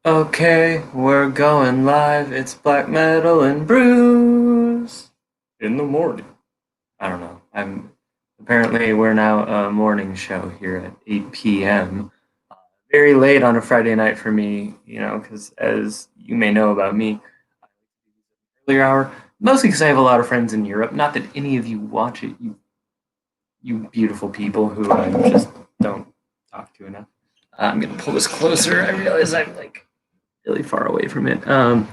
Okay, we're going live. It's black metal and brews in the morning. I don't know. I'm apparently we're now a morning show here at 8 p.m. Very late on a Friday night for me, because as you may know about me, earlier hour, mostly because I have a lot of friends in Europe. Not that any of you watch it, you beautiful people who I just don't talk to enough. I'm gonna pull this closer. I realize I'm like really far away from it. Of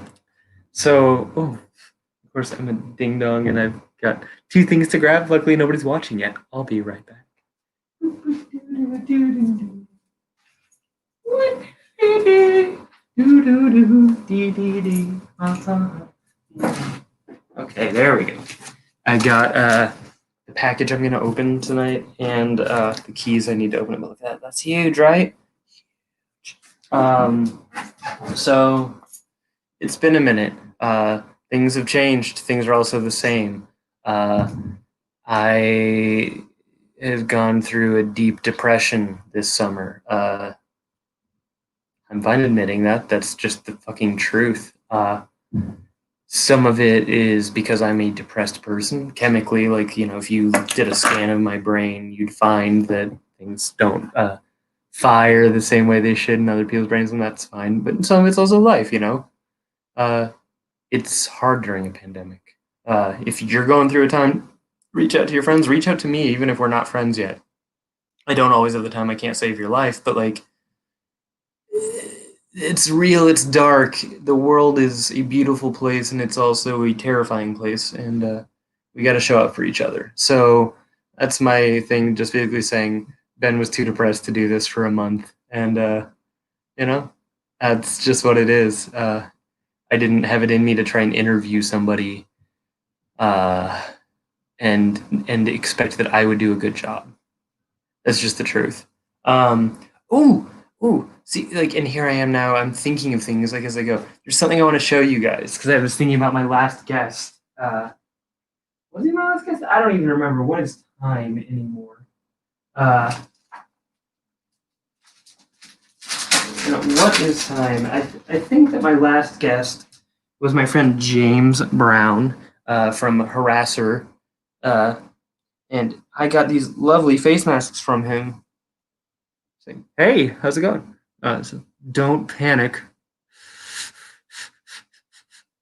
course, I'm a ding dong and I've got two things to grab. Luckily, nobody's watching yet. I'll be right back. Okay, there we go. I got the package I'm going to open tonight and the keys I need to open it. Look at that. That's huge, right? Um, so it's been a minute. Things have changed. Things are also the same. I have gone through a deep depression this summer. I'm fine admitting that. That's just the fucking truth. Some of it is because I'm a depressed person. Chemically, like, if you did a scan of my brain, you'd find that things don't fire the same way they should in other people's brains, and that's fine. But some of it's also life. It's hard during a pandemic. If you're going through a time, reach out to your friends, reach out to me, even if we're not friends yet. I don't always have the time, I can't save your life, but like, it's real, it's dark. The world is a beautiful place and it's also a terrifying place, and we got to show up for each other. So that's my thing, just basically saying Ben was too depressed to do this for a month, and you know, that's just what it is. I didn't have it in me to try and interview somebody uh, and expect that I would do a good job. That's just the truth. Um, ooh, see, like, and here I am now. I'm thinking of things like as I go. There's something I want to show you guys because I was thinking about my last guest. Was he my last guest? I don't even remember. What is time anymore? Uh, what is time? I think that my last guest was my friend James Brown from Harasser, uh, and I got these lovely face masks from him. Saying, "Hey, how's it going?" So don't panic.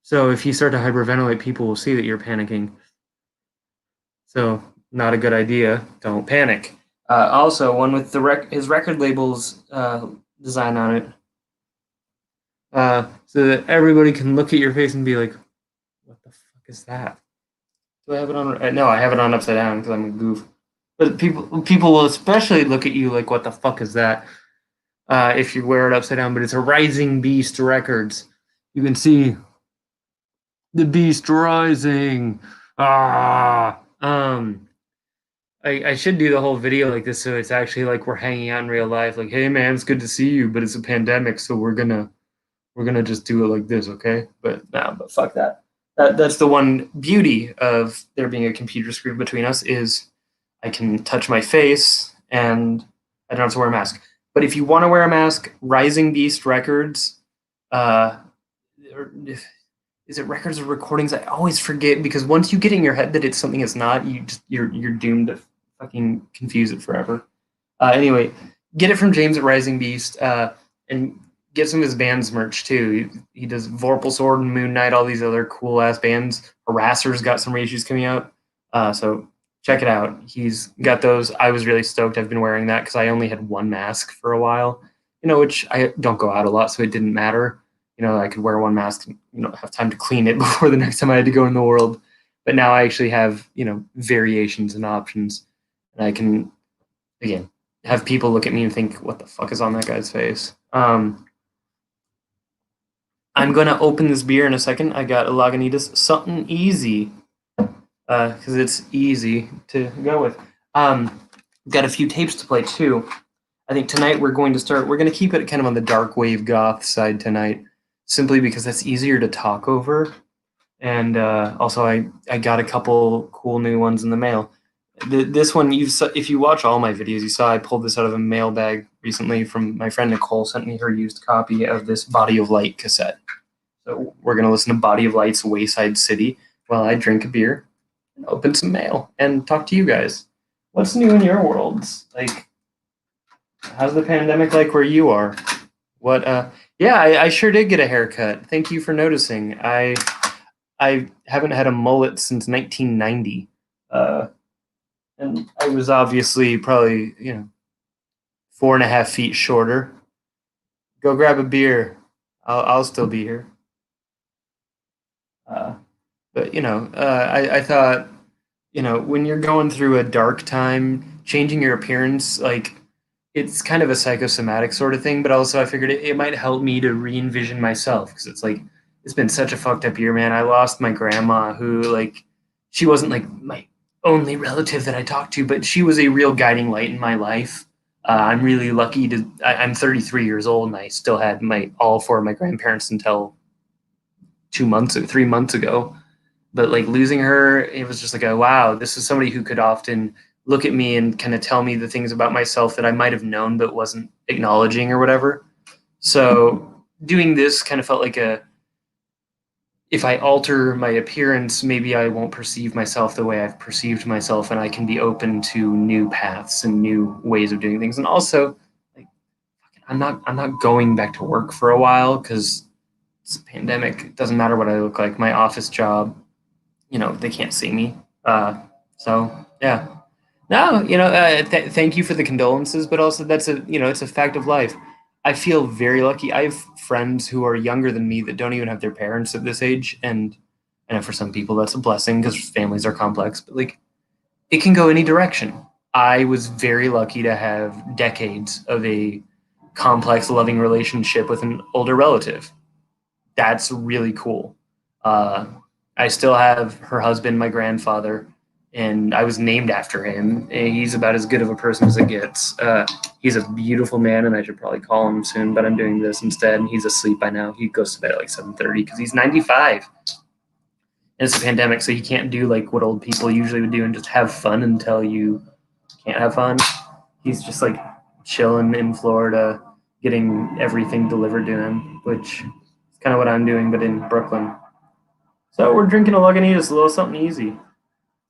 So if you start to hyperventilate, people will see that you're panicking. So not a good idea. Don't panic. Also, one with his record label's design on it, so that everybody can look at your face and be like, "What the fuck is that?" Do I have it on? No, I have it on upside down because I'm a goof. But people will especially look at you like, "What the fuck is that?" If you wear it upside down. But it's a Rising Beast Records. You can see the beast rising. Ah. I should do the whole video like this so it's actually like we're hanging out in real life. Like, hey man, it's good to see you, but it's a pandemic, so we're gonna just do it like this, okay? But nah, but fuck that. That's the one beauty of there being a computer screen between us is I can touch my face and I don't have to wear a mask. But if you want to wear a mask, Rising Beast Records, uh, is it records or recordings? I always forget because once you get in your head that it's something it's not, you're doomed to fucking confuse it forever. Anyway, get it from James at Rising Beast, and get some of his band's merch too. He does Vorpal Sword and Moon Knight, all these other cool ass bands. Harasser's got some reissues coming out, so check it out. He's got those. I was really stoked. I've been wearing that because I only had one mask for a while, which I don't go out a lot, so it didn't matter. I could wear one mask and have time to clean it before the next time I had to go in the world. But now I actually have variations and options, and I can again have people look at me and think, "What the fuck is on that guy's face?" I'm gonna open this beer in a second. I got a Lagunitas, something easy, because it's easy to go with. Got a few tapes to play too. I think tonight we're going to keep it kind of on the dark wave goth side tonight, simply because that's easier to talk over. And also, I got a couple cool new ones in the mail. This one, if you watch all my videos, you saw I pulled this out of a mailbag recently from my friend Nicole. Sent me her used copy of this Body of Light cassette. So we're gonna listen to Body of Light's Wayside City while I drink a beer and open some mail and talk to you guys. What's new in your worlds? Like, how's the pandemic like where you are? What? Yeah, I sure did get a haircut. Thank you for noticing. I haven't had a mullet since 1990. And I was obviously probably 4.5 feet shorter. Go grab a beer. I'll still be here. But I thought when you're going through a dark time, changing your appearance, like, it's kind of a psychosomatic sort of thing. But also I figured it might help me to re-envision myself, because it's like it's been such a fucked up year, man. I lost my grandma, who, like, she wasn't like my only relative that I talked to, but she was a real guiding light in my life. I'm really lucky I'm 33 years old, and I still had all four of my grandparents until 2 months or 3 months ago. But like losing her, it was just like, wow, this is somebody who could often look at me and kind of tell me the things about myself that I might have known but wasn't acknowledging or whatever. So doing this kind of felt like if I alter my appearance, maybe I won't perceive myself the way I've perceived myself, and I can be open to new paths and new ways of doing things. And also, like, I'm not going back to work for a while because it's a pandemic. It doesn't matter what I look like. My office job, they can't see me. So yeah. No, thank you for the condolences, but also it's a fact of life. I feel very lucky. I have friends who are younger than me that don't even have their parents at this age, and I know for some people that's a blessing because families are complex. But like, it can go any direction. I was very lucky to have decades of a complex, loving relationship with an older relative. That's really cool. Uh, I still have her husband, my grandfather, and I was named after him. He's about as good of a person as it gets. He's a beautiful man, and I should probably call him soon, but I'm doing this instead. And he's asleep by now. He goes to bed at like 7:30 because he's 95. And it's a pandemic, so he can't do like what old people usually would do and just have fun until you can't have fun. He's just like chilling in Florida, getting everything delivered to him, which is kind of what I'm doing, but in Brooklyn. So we're drinking a Lagunitas, a little something easy.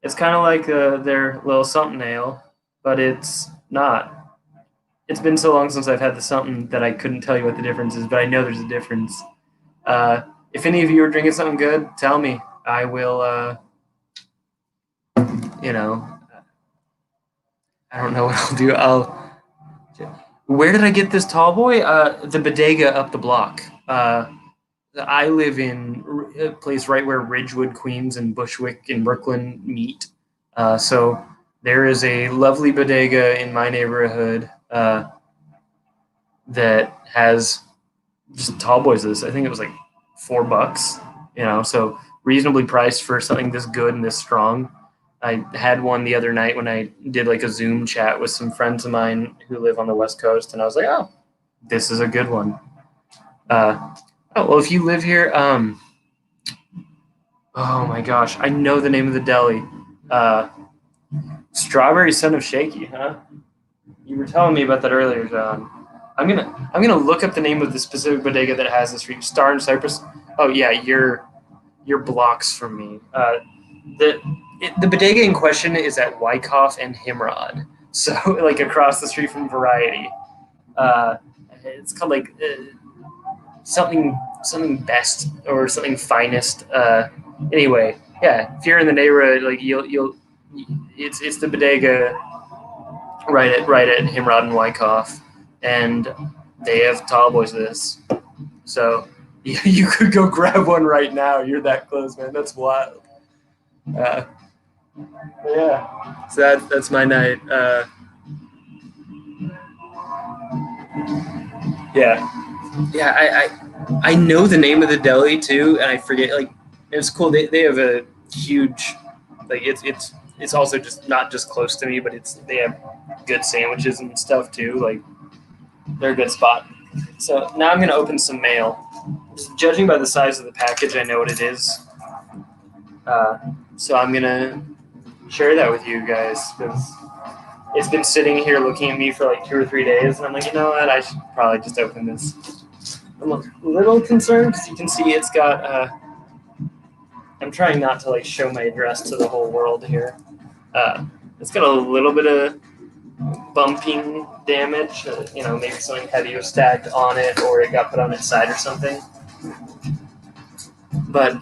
It's kind of like their little something ale, but it's not. It's been so long since I've had the something that I couldn't tell you what the difference is, but I know there's a difference. If any of you are drinking something good, tell me. I will, I don't know what I'll do. Where did I get this tall boy? The bodega up the block. I live in a place right where Ridgewood, Queens, and Bushwick in Brooklyn meet. So there is a lovely bodega in my neighborhood that has just tall boys. This, I think it was like $4. So reasonably priced for something this good and this strong. I had one the other night when I did like a Zoom chat with some friends of mine who live on the West Coast, and I was like, oh, this is a good one. Well, if you live here, oh my gosh, I know the name of the deli. Strawberry Son of Shaky, huh? You were telling me about that earlier, John. I'm gonna look up the name of the specific bodega that has this street. Star and Cypress. Oh yeah, you're blocks from me. The bodega in question is at Wyckoff and Himrod, so like across the street from Variety. It's called like something best or something finest. Anyway, yeah, if you're in the neighborhood, like you'll it's the bodega right at Himrod and Wyckoff, and they have tall boys this. So you could go grab one right now. You're that close, man. That's wild. Yeah. So that's my night. Yeah. I know the name of the deli too, and I forget. Like, it's cool. They have a huge, like, it's also just not just close to me, but they have good sandwiches and stuff too. Like, they're a good spot. So now I'm gonna open some mail. Just judging by the size of the package, I know what it is. So I'm gonna share that with you guys because it's been sitting here looking at me for like 2 or 3 days, and I'm like, you know what? I should probably just open this. I'm a little concerned because you can see it's got. I'm trying not to like show my address to the whole world here. It's got a little bit of bumping damage. Maybe something heavy was stacked on it, or it got put on its side or something. But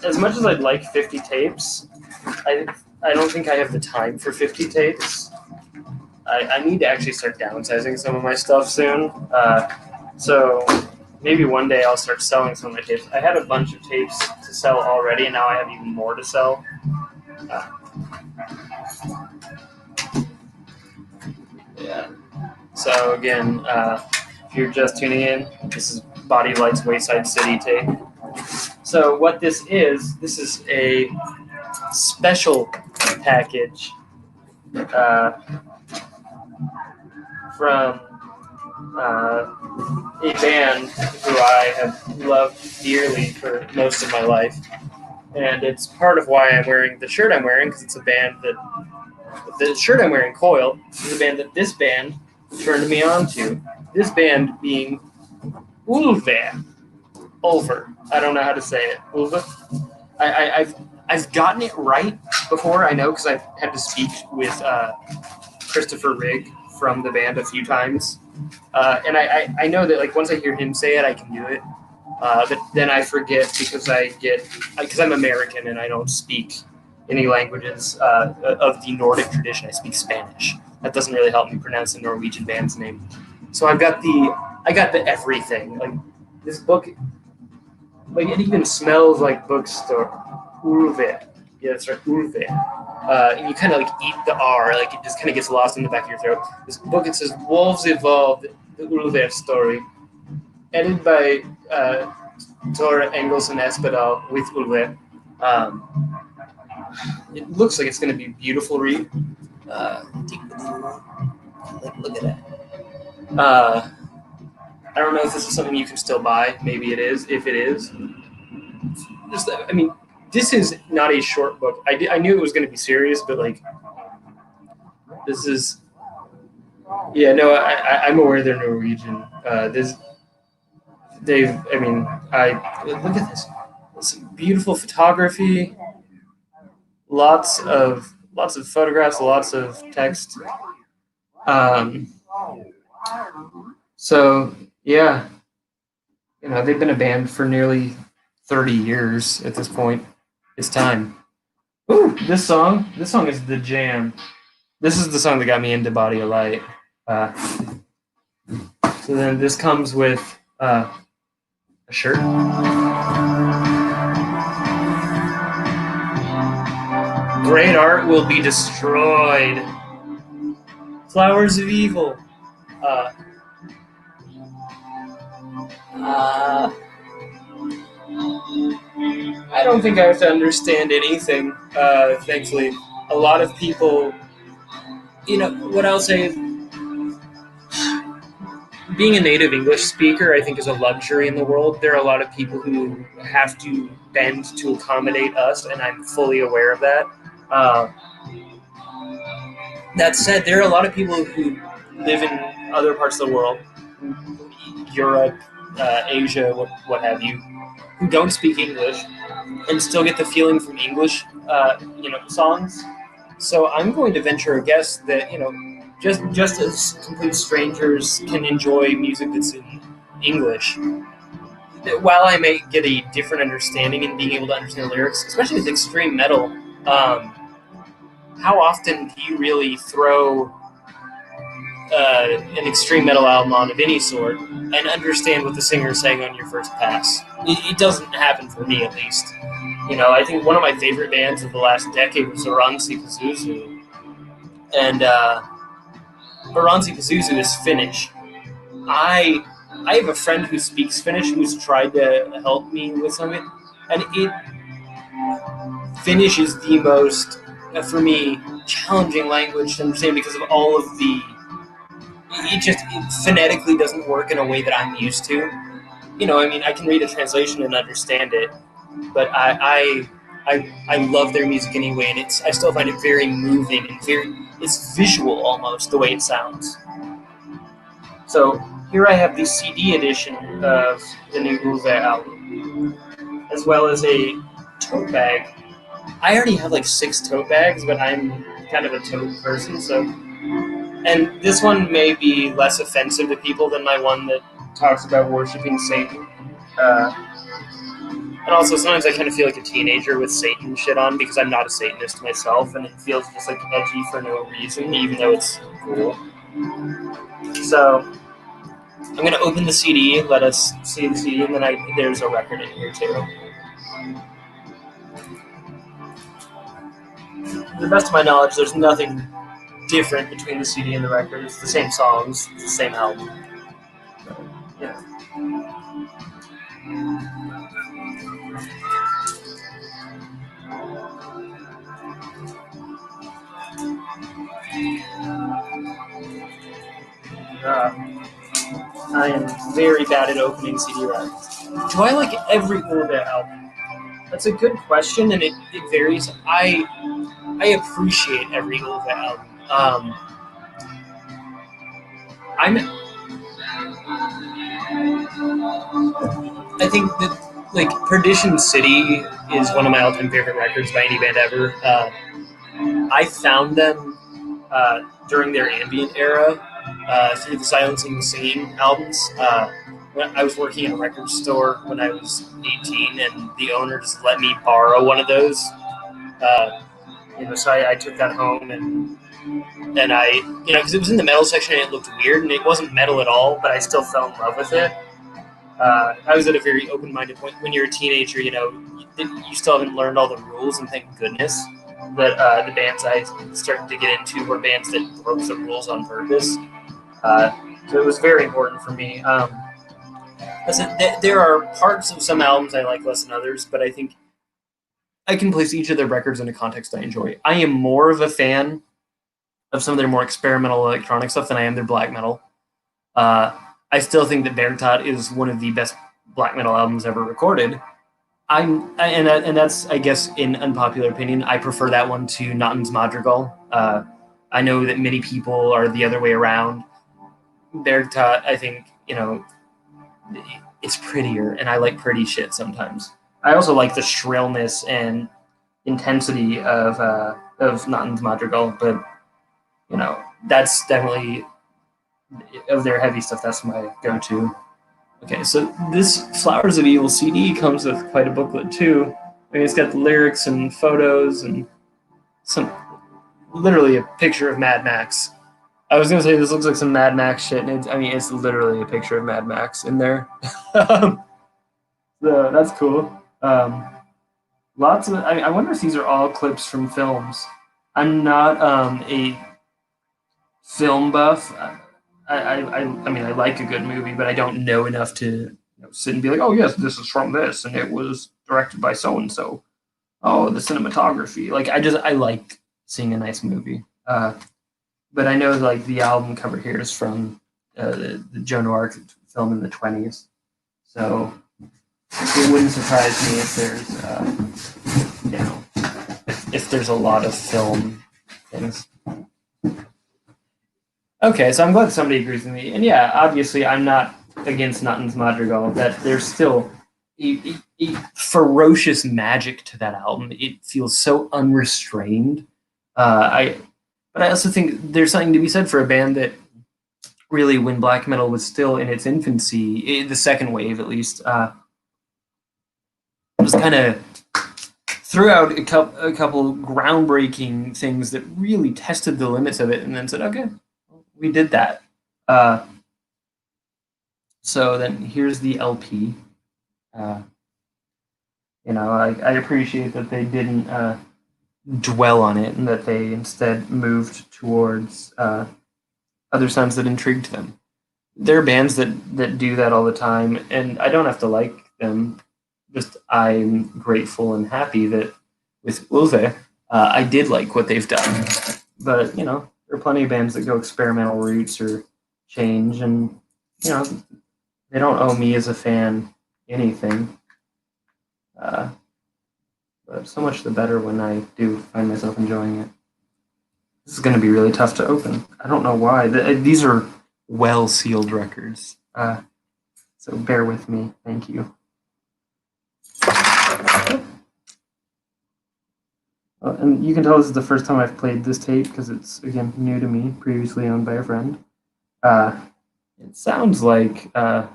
as much as I'd like 50 tapes, I don't think I have the time for 50 tapes. I need to actually start downsizing some of my stuff soon. So maybe one day I'll start selling some of my tapes. I had a bunch of tapes to sell already, and now I have even more to sell. Yeah. So again, if you're just tuning in, this is Body Light's Wayside City tape. So what this is a special package from a band who I have loved dearly for most of my life. And it's part of why I'm wearing the shirt I'm wearing, because it's a band that... The shirt I'm wearing, Coil, is a band that this band turned me on to. This band being Ulver. I don't know how to say it. Ulver. I've gotten it right before, I know, because I've had to speak with Christopher Rigg from the band a few times. And I know that like once I hear him say it, I can do it. But then I forget because I'm American and I don't speak any languages of the Nordic tradition. I speak Spanish. That doesn't really help me pronounce the Norwegian band's name. So I got the everything. Like this book, like it even smells like bookstore. Ulve. Yeah, that's right, Ulve. And you kind of like eat the R, like it just kind of gets lost in the back of your throat. This book, it says Wolves Evolved, the Ulve story. Edited by Tor Engels and Espedal with Ulve. It looks like it's going to be a beautiful read. Look at that. I don't know if this is something you can still buy. Maybe it is. If it is, this is not a short book. I knew it was going to be serious, but like, this is. Yeah, no, I'm aware they're Norwegian. Look at this. Some beautiful photography. Lots of photographs, lots of text. So yeah, they've been a band for nearly 30 years at this point. It's time. Ooh, this song is the jam. This is the song that got me into Body of Light. So then this comes with a shirt. Great art will be destroyed. Flowers of evil. I don't think I have to understand anything, thankfully. A lot of people, what I'll say is, being a native English speaker, I think, is a luxury in the world. There are a lot of people who have to bend to accommodate us, and I'm fully aware of that. That said, there are a lot of people who live in other parts of the world, Europe, Asia, what have you, who don't speak English and still get the feeling from English, songs. So I'm going to venture a guess that, just as complete strangers can enjoy music that's in English, while I may get a different understanding in being able to understand the lyrics, especially with extreme metal, how often do you really throw an extreme metal album on of any sort and understand what the singer is saying on your first pass? It doesn't happen for me, at least. I think one of my favorite bands of the last decade was Autoerotik. And Autoerotik is Finnish. I have a friend who speaks Finnish who's tried to help me with some of it, and Finnish is the most, for me, challenging language to understand because of all of it phonetically doesn't work in a way that I'm used to. I can read a translation and understand it, but I love their music anyway, and I still find it very moving and it's visual almost the way it sounds. So here I have the CD edition of the new Uwe album, as well as a tote bag. I already have like 6 tote bags, but I'm kind of a tote person, so. And this one may be less offensive to people than my one that talks about worshiping Satan. Uh, and also, sometimes I kind of feel like a teenager with Satan shit on because I'm not a Satanist myself, and it feels just like edgy for no reason, even though it's cool. So, I'm going to open the CD, let us see the CD, and then there's a record in here too. To the best of my knowledge, there's nothing different between the CD and the record. It's the same songs, it's the same album. So, yeah. I am very bad at opening CD records. Do I like every Uwe album? That's a good question, and it varies. I appreciate every Uwe album. I think that like Perdition City is one of my all-time favorite records by any band ever. I found them during their ambient era through the Silencing the Singing albums. When I was working in a record store when I was 18, and the owner just let me borrow one of those. So I took that home and I, because it was in the metal section and it looked weird and it wasn't metal at all, but I still fell in love with it. I was at a very open-minded point. When you're a teenager, you still haven't learned all the rules, and thank goodness that the bands I started to get into were bands that broke the rules on purpose. So it was very important for me. There are parts of some albums I like less than others, but I think I can place each of their records in a context I enjoy. I am more of a fan of some of their more experimental electronic stuff than I am their black metal. I still think that Bergtat is one of the best black metal albums ever recorded. And that's, I guess, in unpopular opinion, I prefer that one to Nathan's Madrigal. I know that many people are the other way around. Bergtat, I think, it's prettier, and I like pretty shit sometimes. I also like the shrillness and intensity of Nathan's Madrigal, but that's definitely, of their heavy stuff, that's my go-to. Okay, so this Flowers of Evil CD comes with quite a booklet too. It's got the lyrics and photos and literally a picture of Mad Max. I was gonna say this looks like some Mad Max shit, and it's literally a picture of Mad Max in there. So that's cool. Lots of. I wonder if these are all clips from films. I'm not a film buff. I mean, I like a good movie, but I don't know enough to sit and be like, oh yes, this is from this, and it was directed by so and so. Oh, the cinematography. Like I like seeing a nice movie. But I know like the album cover here is from the Joan of Arc film in the 1920s, so it wouldn't surprise me if there's if there's a lot of film things. Okay, so I'm glad somebody agrees with me. And yeah, obviously I'm not against Nathan's Madrigal. That there's still a ferocious magic to that album. It feels so unrestrained. But I also think there's something to be said for a band that really, when black metal was still in its infancy, the second wave at least, was kind of threw out a couple groundbreaking things that really tested the limits of it, and then said, okay, we did that. So then here's the LP. I appreciate that they didn't dwell on it and that they instead moved towards other sounds that intrigued them. There are bands that do that all the time, and I don't have to like them. Just I'm grateful and happy that with Uwe, I did like what they've done. But there are plenty of bands that go experimental routes or change, and they don't owe me as a fan anything. but so much the better when I do find myself enjoying it. This is going to be really tough to open. I don't know why. These are well-sealed records, so bear with me. Thank you. And you can tell this is the first time I've played this tape because it's, again, new to me, previously owned by a friend. It sounds like that,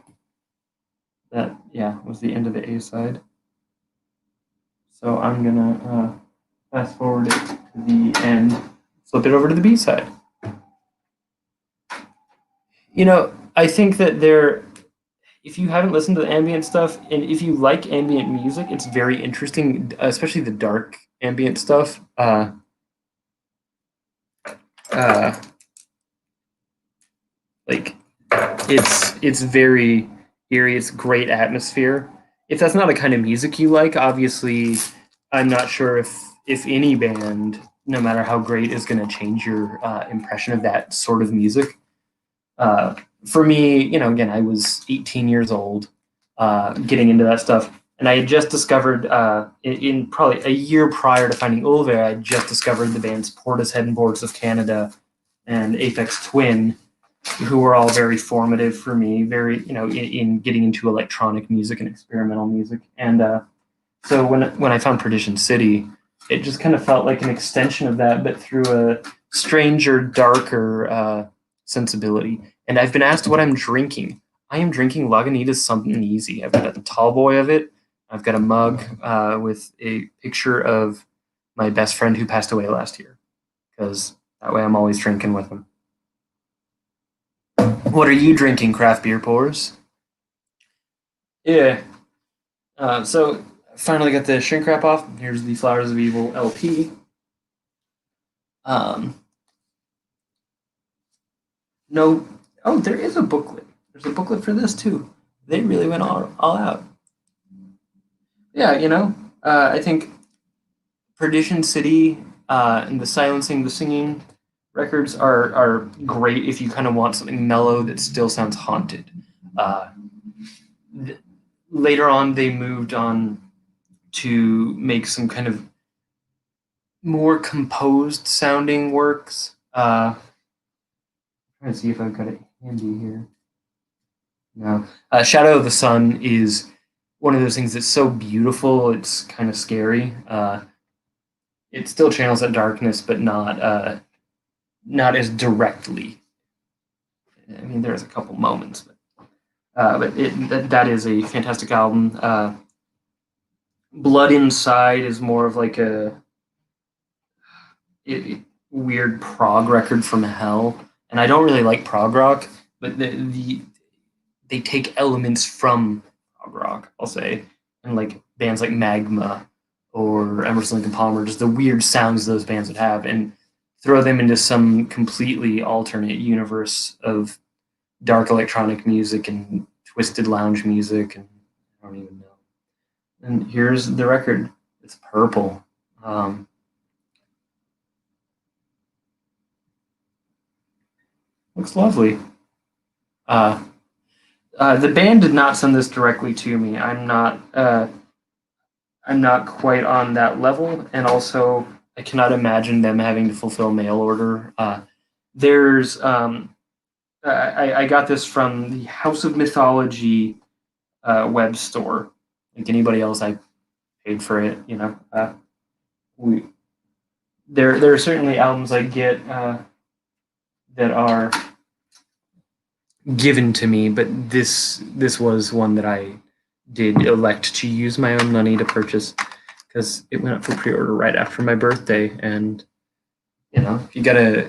yeah, was the end of the A side. So I'm going to fast forward it to the end, flip it over to the B side. You know, I think that if you haven't listened to the ambient stuff, and if you like ambient music, it's very interesting, especially the dark ambient stuff. Like it's very eerie. It's great atmosphere. If that's not the kind of music you like, obviously, I'm not sure if any band, no matter how great, is going to change your impression of that sort of music. For me, you know, again, I was 18 years old, getting into that stuff, and I had just discovered in probably a year prior to finding Ulver, I had just discovered the bands Portishead and Boards of Canada and Aphex Twin, who were all very formative for me, very, you know, in getting into electronic music and experimental music. And so when I found Perdition City, it just kind of felt like an extension of that, but through a stranger, darker sensibility. And I've been asked what I'm drinking. I am drinking Lagunitas Something Easy. I've got a tall boy of it. I've got a mug with a picture of my best friend who passed away last year, because that way I'm always drinking with him. What are you drinking, craft beer pours? Yeah. So finally got the shrink wrap off. Here's the Flowers of Evil LP. No. Oh, there is a booklet. There's a booklet for this too. They really went all out. Yeah, you know, I think Perdition City and the Silencing the Singing records are great if you kind of want something mellow that still sounds haunted. Later on, they moved on to make some kind of more composed sounding works. I'm trying to see if I've got it handy here. No. Shadow of the Sun is one of those things that's so beautiful, it's kind of scary. It still channels that darkness, but not as directly. I mean, there's a couple moments, but that is a fantastic album. Blood Inside is more of like a weird prog record from hell, and I don't really like prog rock, but they take elements from prog rock, I'll say, and like bands like Magma or Emerson, Lake and Palmer, just the weird sounds those bands would have, and throw them into some completely alternate universe of dark electronic music and twisted lounge music, and I don't even know. And here's the record. It's purple. Looks lovely. The band did not send this directly to me. I'm not quite on that level, and also I cannot imagine them having to fulfill mail order. There's I got this from the House of Mythology web store. Like anybody else, I paid for it. You know, there are certainly albums I get that are given to me, but this was one that I did elect to use my own money to purchase because it went up for pre-order right after my birthday. And you know, if you got a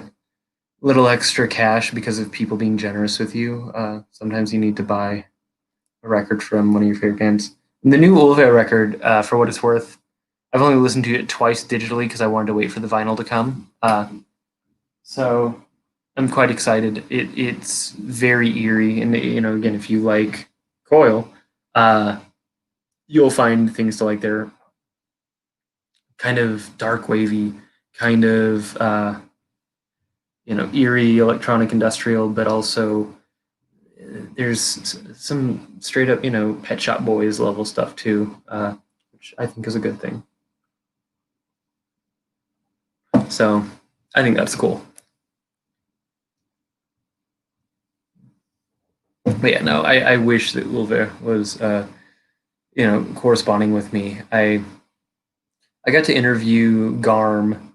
little extra cash because of people being generous with you, sometimes you need to buy a record from one of your favorite bands. And the new Ulve record, for what it's worth, I've only listened to it twice digitally because I wanted to wait for the vinyl to come. So I'm quite excited. It's very eerie, and you know, again, if you like Coil, you'll find things to like. They're kind of dark wavy, kind of you know, eerie electronic industrial, but also there's some straight up, you know, Pet Shop Boys level stuff too, which I think is a good thing. So I think that's cool. But yeah, no, I wish that Ulver was, corresponding with me. I got to interview Garm,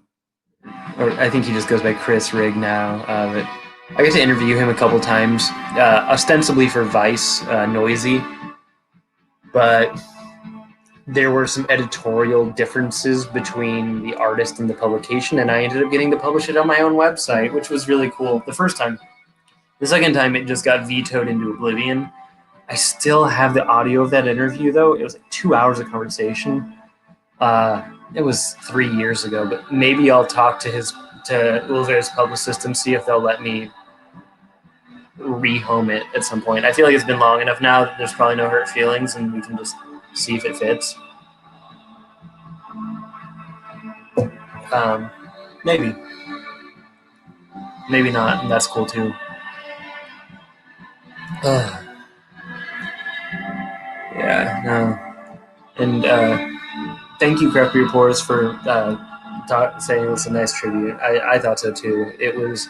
or I think he just goes by Chris Rigg now. But I got to interview him a couple times, ostensibly for Vice, Noisy, but there were some editorial differences between the artist and the publication, and I ended up getting to publish it on my own website, which was really cool the first time. The second time, it just got vetoed into oblivion. I still have the audio of that interview, though. It was like 2 hours of conversation. It was 3 years ago, but maybe I'll talk to Ulver's publicist and see if they'll let me rehome it at some point. I feel like it's been long enough now that there's probably no hurt feelings, and we can just see if it fits. Maybe not, and that's cool too. Yeah, no. And thank you, Crappy Reporters, for saying it was a nice tribute. I thought so too. It was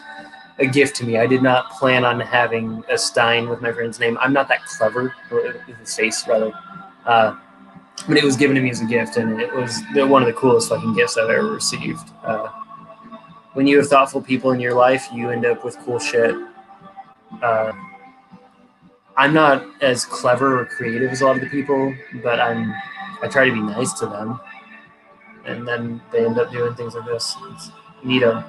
a gift to me. I did not plan on having a Stein with my friend's name. I'm not that clever, with his face rather. But it was given to me as a gift, and it was one of the coolest fucking gifts I've ever received. When you have thoughtful people in your life, you end up with cool shit. I'm not as clever or creative as a lot of the people, but I try to be nice to them, and then they end up doing things like this. It's neato.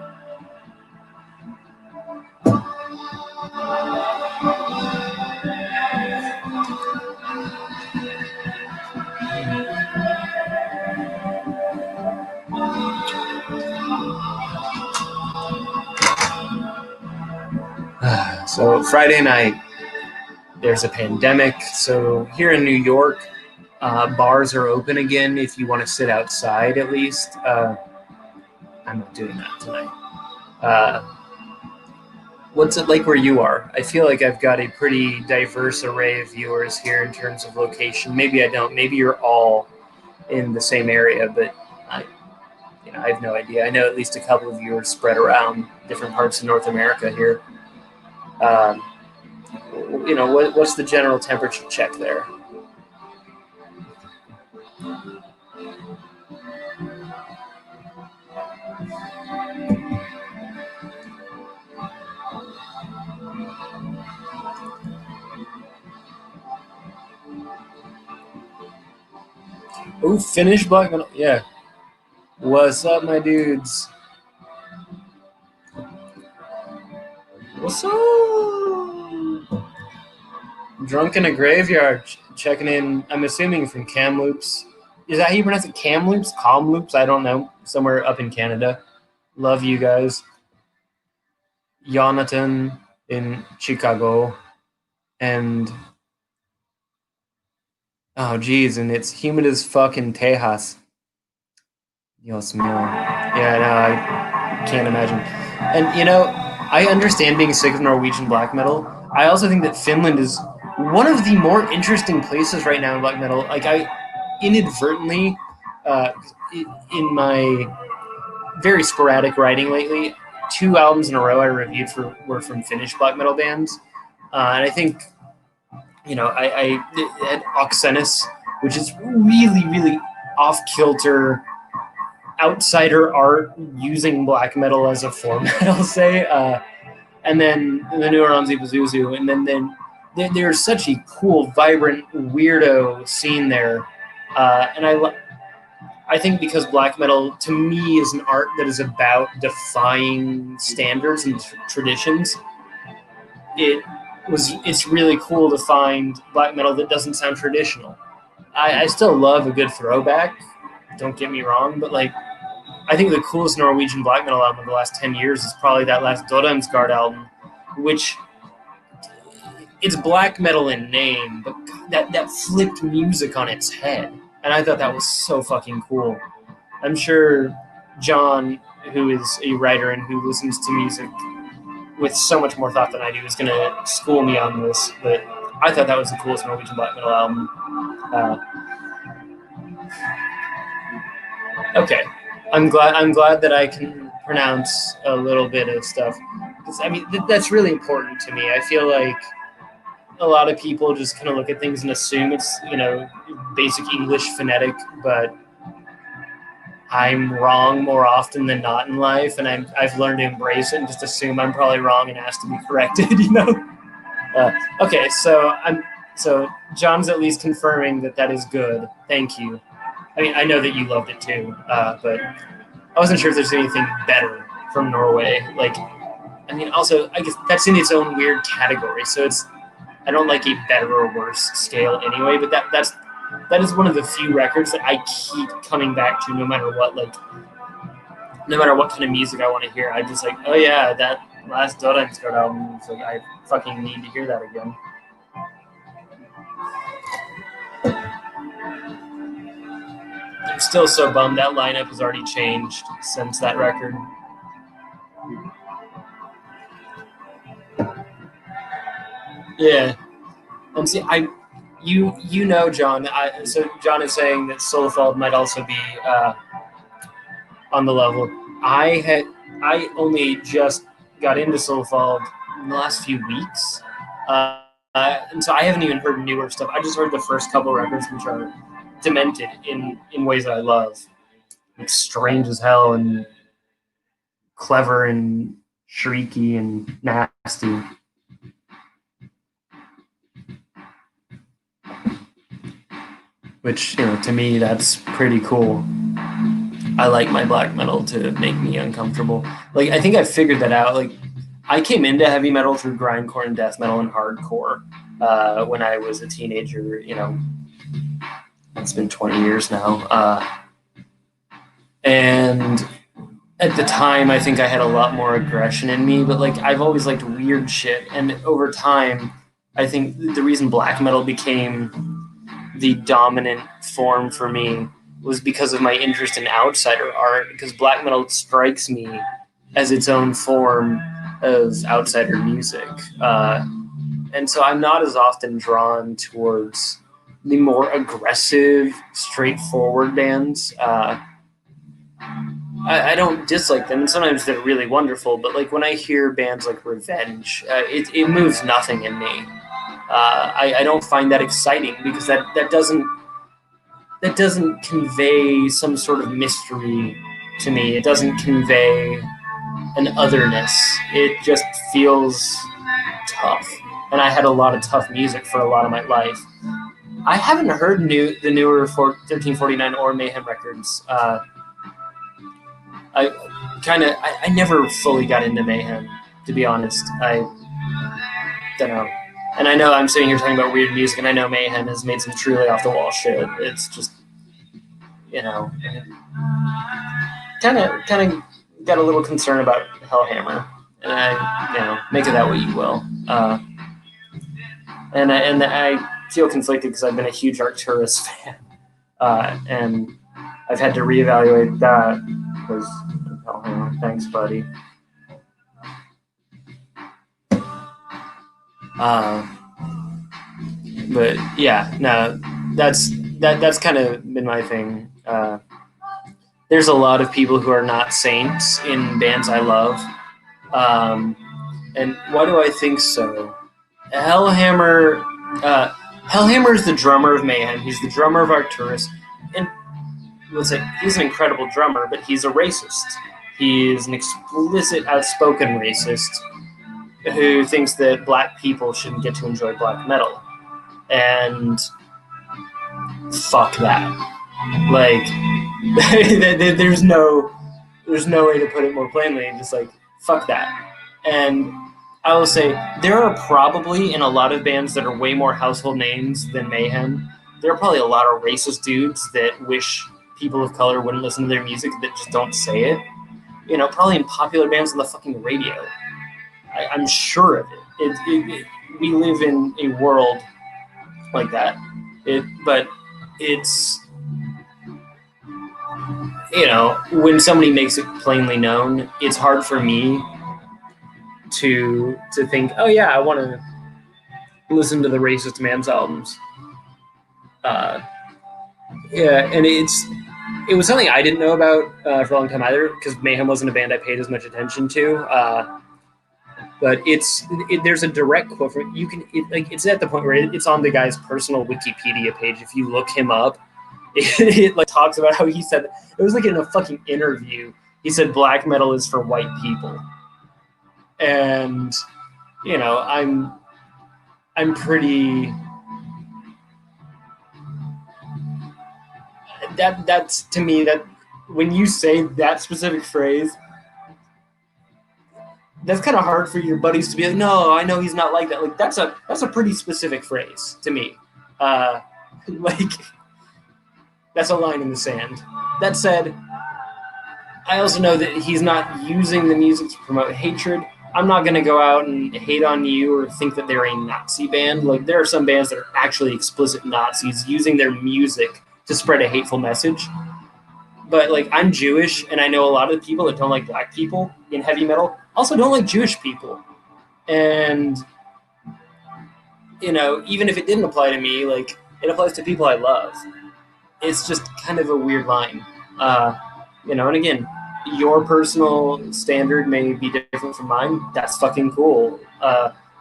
So Friday night, there's a pandemic. So here in New York, bars are open again if you want to sit outside at least. I'm not doing that tonight. What's it like where you are? I feel like I've got a pretty diverse array of viewers here in terms of location. Maybe I don't. Maybe you're all in the same area, but I have no idea. I know at least a couple of viewers spread around different parts of North America here. What's the general temperature check there? Oh, Finnish black metal. Yeah. What's up, my dudes? What's up? Drunk in a graveyard, checking in. I'm assuming from Kamloops. Is that how you pronounce it? Kamloops? Kamloops? I don't know. Somewhere up in Canada. Love you guys. Jonathan in Chicago. And oh, geez, and it's humid as fucking Tejas. Dios mío. Yeah, no, I can't imagine. And, I understand being sick of Norwegian black metal. I also think that Finland is one of the more interesting places right now in black metal. Like, I inadvertently, in my very sporadic writing lately, 2 albums in a row I reviewed were from Finnish black metal bands. And I think, I had Oxenus, which is really, really off-kilter, outsider art using black metal as a format, I'll say. And then the new Oranzi Pazuzu. And then there's such a cool, vibrant, weirdo scene there. And I think because black metal, to me, is an art that is about defying standards and traditions, it's really cool to find black metal that doesn't sound traditional. I still love a good throwback, don't get me wrong, but I think the coolest Norwegian black metal album of the last 10 years is probably that last Dodamsgard album, which it's black metal in name, but that flipped music on its head. And I thought that was so fucking cool. I'm sure John, who is a writer and who listens to music with so much more thought than I do, is going to school me on this, but I thought that was the coolest Norwegian black metal album. Okay, I'm glad that I can pronounce a little bit of stuff. I mean, that's really important to me. I feel like a lot of people just kind of look at things and assume it's, basic English phonetic, but I'm wrong more often than not in life, and I've learned to embrace it and just assume I'm probably wrong and ask to be corrected. Okay, so John's at least confirming that is good. Thank you. I mean, I know that you loved it too, but I wasn't sure if there's anything better from Norway. Also, I guess that's in its own weird category. So I don't like a better or worse scale anyway. But that is one of the few records that I keep coming back to, no matter what. No matter what kind of music I want to hear, I'm just like, oh yeah, that last Dødensgård album. It's like I fucking need to hear that again. I'm still so bummed that lineup has already changed since that record. Yeah, and see, John. So John is saying that Solefeld might also be on the level. I only just got into Solefeld in the last few weeks, and so I haven't even heard newer stuff. I just heard the first couple records, which are demented in ways that I love, like strange as hell and clever and shrieky and nasty. Which, to me, that's pretty cool. I like my black metal to make me uncomfortable. I think I figured that out. I came into heavy metal through grindcore and death metal and hardcore when I was a teenager. It's been 20 years now. And at the time, I think I had a lot more aggression in me. But, I've always liked weird shit. And over time, I think the reason black metal became the dominant form for me was because of my interest in outsider art, because black metal strikes me as its own form of outsider music. And so I'm not as often drawn towards the more aggressive, straightforward bands. I don't dislike them, and sometimes they're really wonderful, but when I hear bands like Revenge, it moves nothing in me. I don't find that exciting because that doesn't convey some sort of mystery to me. It doesn't convey an otherness. It just feels tough. And I had a lot of tough music for a lot of my life. I haven't heard the newer 1349 or Mayhem records. I never fully got into Mayhem, to be honest. I don't know. And I know I'm sitting here talking about weird music, and I know Mayhem has made some truly off-the-wall shit. It's just, kind of got a little concern about Hellhammer, and I, make of that what you will. And I feel conflicted because I've been a huge Arcturus fan, and I've had to reevaluate that because Hellhammer. Thanks, buddy. But yeah, no, that's kind of been my thing. There's a lot of people who are not saints in bands I love. And why do I think so? Hellhammer is the drummer of Mayhem. He's the drummer of Arcturus. And let's say he's an incredible drummer, but he's a racist. He is an explicit, outspoken racist who thinks that black people shouldn't get to enjoy black metal. And fuck that. There's no way to put it more plainly. Just fuck that. And I will say there are probably, in a lot of bands that are way more household names than Mayhem, there are probably a lot of racist dudes that wish people of color wouldn't listen to their music that just don't say it. Probably in popular bands on the fucking radio. I'm sure of it. We live in a world like that. But it's, when somebody makes it plainly known, it's hard for me to think, oh yeah, I want to listen to the Racist Man's albums. Yeah, and it was something I didn't know about for a long time either, because Mayhem wasn't a band I paid as much attention to. But there's a direct quote from it. You can it's at the point where it's on the guy's personal Wikipedia page. If you look him up, it like talks about how he said it was like in a fucking interview. He said black metal is for white people, and you know I'm pretty that's to me that when you say that specific phrase, that's kind of hard for your buddies to be like, no, I know he's not like that. Like that's a pretty specific phrase to me. Like that's a line in the sand. That said, I also know that he's not using the music to promote hatred. I'm not going to go out and hate on you or think that they're a Nazi band. Like there are some bands that are actually explicit Nazis using their music to spread a hateful message. But like I'm Jewish, and I know a lot of the people that don't like black people in heavy metal also don't like Jewish people. And you know, even if it didn't apply to me, like it applies to people I love. It's just kind of a weird line. You know, and again, your personal standard may be different from mine. That's fucking cool.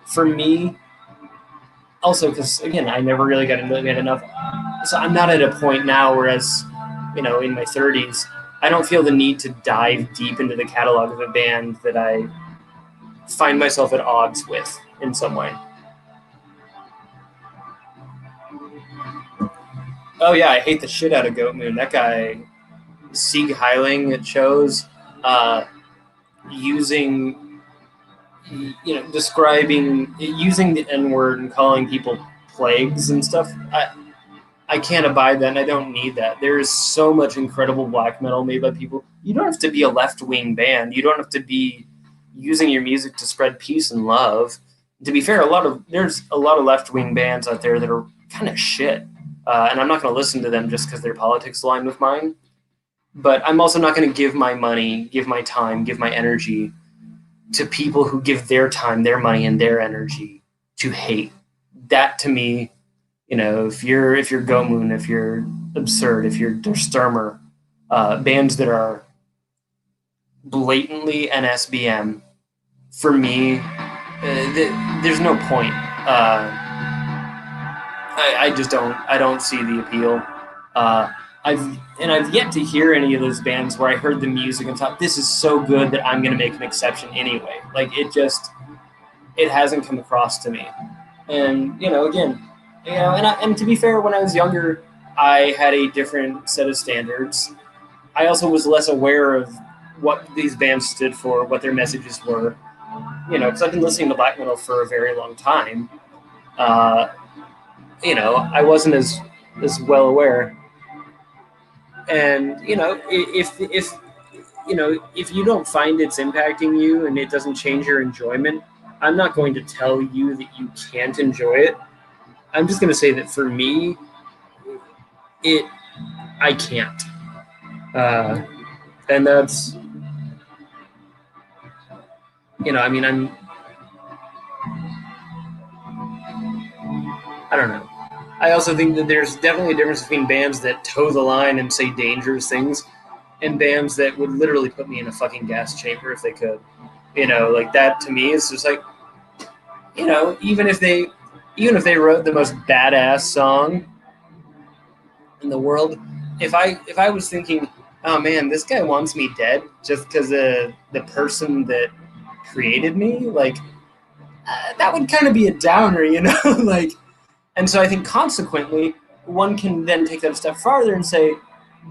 For me, also because again, I never really got into it enough, so I'm not at a point now. Whereas, you know, in my 30s, I don't feel the need to dive deep into the catalog of a band that I find myself at odds with in some way. Oh yeah, I hate the shit out of Goat Moon. That guy, Sieg Heiling, at shows, using, you know, describing, using the N word and calling people plagues and stuff. I can't abide that, and I don't need that. There is so much incredible black metal made by people. You don't have to be a left-wing band. You don't have to be using your music to spread peace and love. To be fair, there's a lot of left-wing bands out there that are kind of shit, and I'm not going to listen to them just because their politics align with mine. But I'm also not going to give my money, give my time, give my energy to people who give their time, their money, and their energy to hate. That to me, you know, if you're Goat Moon, if you're Absurd, if you're Der Stürmer, bands that are blatantly NSBM, for me, there's no point. I just don't see the appeal. I've yet to hear any of those bands where I heard the music and thought this is so good that I'm going to make an exception anyway. Like it hasn't come across to me. And you know, again, you know, and to be fair, when I was younger, I had a different set of standards. I also was less aware of what these bands stood for, what their messages were. You know, because I've been listening to black metal for a very long time. You know, I wasn't as well aware. And you know, if you know, if you don't find it's impacting you and it doesn't change your enjoyment, I'm not going to tell you that you can't enjoy it. I'm just going to say that for me, I can't. And that's, you know, I mean, I don't know. I also think that there's definitely a difference between bands that toe the line and say dangerous things and bands that would literally put me in a fucking gas chamber if they could. You know, like that to me is just like, you know, even if they wrote the most badass song in the world, if I was thinking, oh man, this guy wants me dead just because of the person that created me, like that would kind of be a downer, you know, like. And so I think consequently, one can then take that a step farther and say,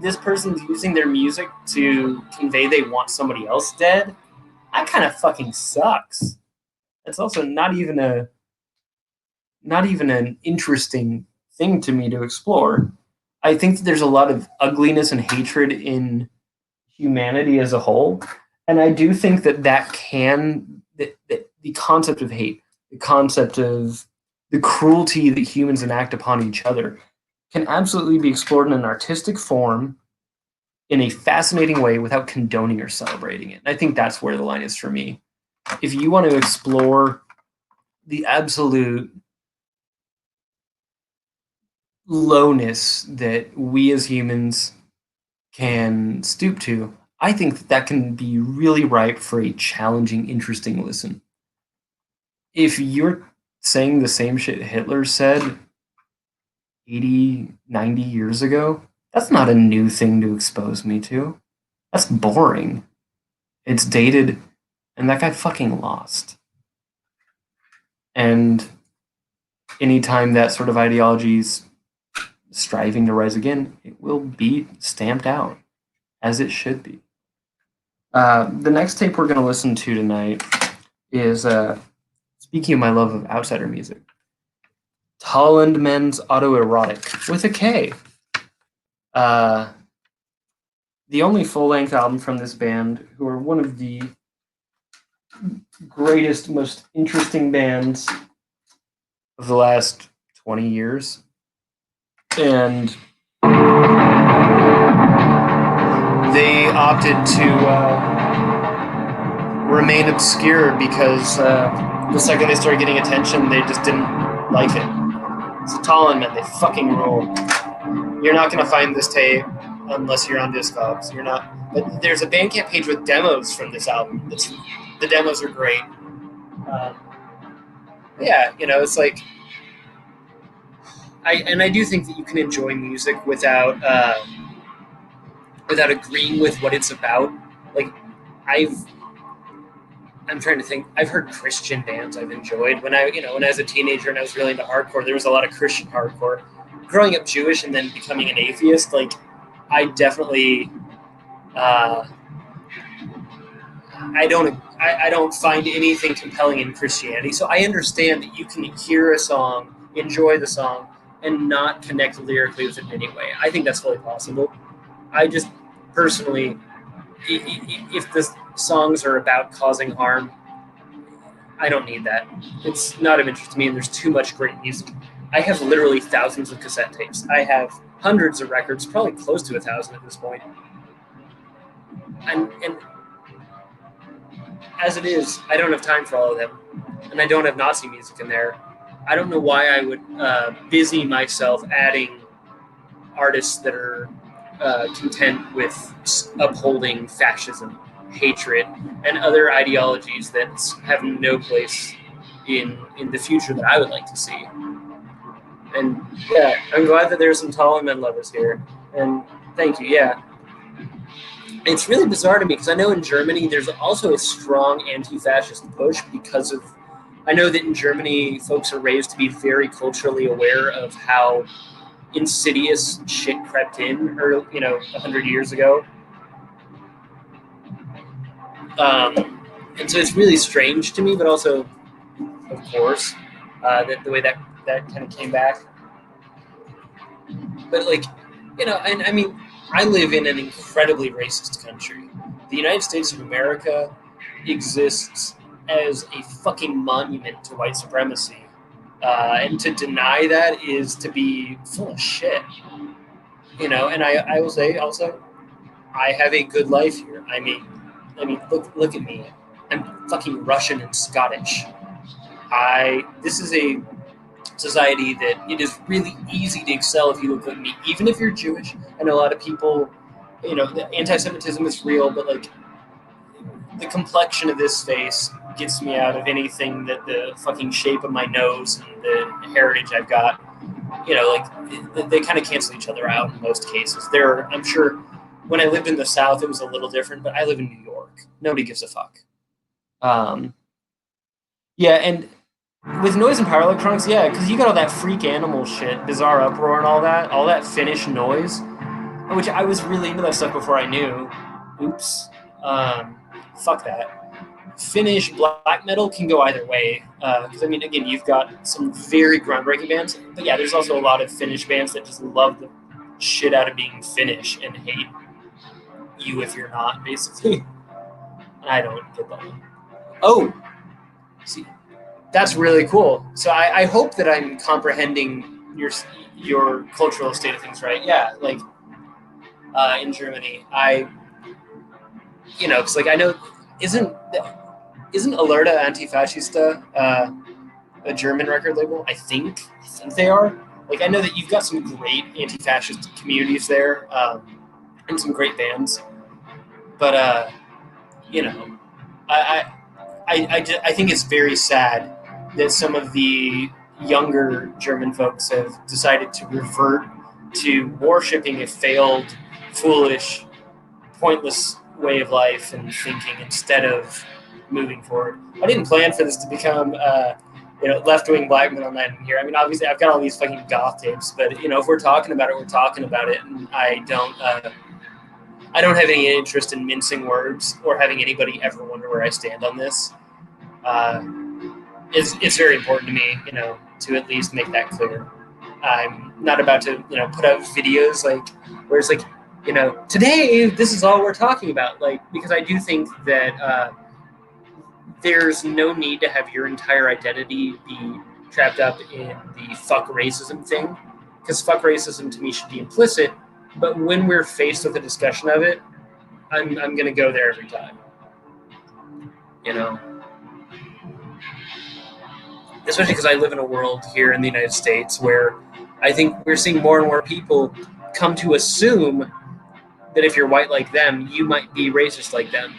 this person's using their music to convey they want somebody else dead. That kind of fucking sucks. It's also not even an interesting thing to me to explore. I think that there's a lot of ugliness and hatred in humanity as a whole. And I do think that the concept of hate, the concept of the cruelty that humans enact upon each other can absolutely be explored in an artistic form in a fascinating way without condoning or celebrating it. And I think that's where the line is for me. If you want to explore the absolute lowness that we as humans can stoop to, I think that can be really ripe for a challenging, interesting listen. If you're saying the same shit Hitler said 80, 90 years ago, that's not a new thing to expose me to. That's boring. It's dated, and that guy fucking lost. And anytime that sort of ideology is striving to rise again, it will be stamped out, as it should be. The next tape we're going to listen to tonight is, speaking of my love of outsider music, Tollund Men's Autoerotik, with a K. The only full-length album from this band, who are one of the greatest, most interesting bands of the last 20 years. And they opted to remain obscure because the second they started getting attention, they just didn't like it. So Tollund Men, they fucking rule. You're not going to find this tape unless you're on Discogs. You're not. But there's a Bandcamp page with demos from this album. The demos are great. Yeah, it's like, I do think that you can enjoy music without agreeing with what it's about. Like, I'm trying to think. I've heard Christian bands I've enjoyed when I was a teenager and I was really into hardcore. There was a lot of Christian hardcore. Growing up Jewish and then becoming an atheist, like, I definitely, I don't find anything compelling in Christianity. So I understand that you can hear a song, enjoy the song, and not connect lyrically with it in any way. I think that's fully possible. I just personally, if the songs are about causing harm, I don't need that. It's not of interest to me, and there's too much great music. I have literally thousands of cassette tapes. I have hundreds of records, probably close to 1,000 at this point. And as it is, I don't have time for all of them, and I don't have Nazi music in there. I don't know why I would busy myself adding artists that are content with upholding fascism, hatred, and other ideologies that have no place in the future that I would like to see. And yeah, I'm glad that there's some Tollund Men lovers here. And thank you, yeah. It's really bizarre to me because I know in Germany there's also a strong anti-fascist push because of, I know that in Germany folks are raised to be very culturally aware of how insidious shit crept in, or 100 years ago. And so it's really strange to me, but also, of course, that the way that kind of came back. But and I mean, I live in an incredibly racist country. The United States of America exists as a fucking monument to white supremacy. And to deny that is to be full of shit. And I will say also, I have a good life here. I mean, look at me. I'm fucking Russian and Scottish. This is a society that it is really easy to excel if you look like me, even if you're Jewish. I know a lot of people, the anti-Semitism is real, but like the complexion of this face gets me out of anything that the fucking shape of my nose and the heritage I've got, they kind of cancel each other out in most cases. I'm sure when I lived in the South, it was a little different, but I live in New York. Nobody gives a fuck. Yeah, and with noise and power electronics, yeah, because you got all that freak animal shit, bizarre uproar and all that Finnish noise, which I was really into that stuff before I knew. Oops. Fuck that. Finnish black metal can go either way. Because, I mean, again, you've got some very groundbreaking bands, but yeah, there's also a lot of Finnish bands that just love the shit out of being Finnish and hate you if you're not, basically. And I don't get that. Oh, see, that's really cool. So I hope that I'm comprehending your cultural state of things right. Yeah, like in Germany, because like I know, isn't Alerta Antifascista a German record label? I think they are. Like I know that you've got some great anti-fascist communities there. and some great bands. But you know, I think it's very sad that some of the younger German folks have decided to revert to worshiping a failed, foolish, pointless way of life and thinking instead of moving forward. I didn't plan for this to become, left-wing black metal night in here. I mean, obviously, I've got all these fucking goth tapes, but if we're talking about it, we're talking about it, and I don't have any interest in mincing words or having anybody ever wonder where I stand on this. It's very important to me, to at least make that clear. I'm not about to, put out videos like where it's like, today this is all we're talking about, like, because I do think that there's no need to have your entire identity be trapped up in the fuck racism thing, because fuck racism to me should be implicit. But when we're faced with a discussion of it, I'm going to go there every time. Especially because I live in a world here in the United States where I think we're seeing more and more people come to assume that if you're white like them, you might be racist like them.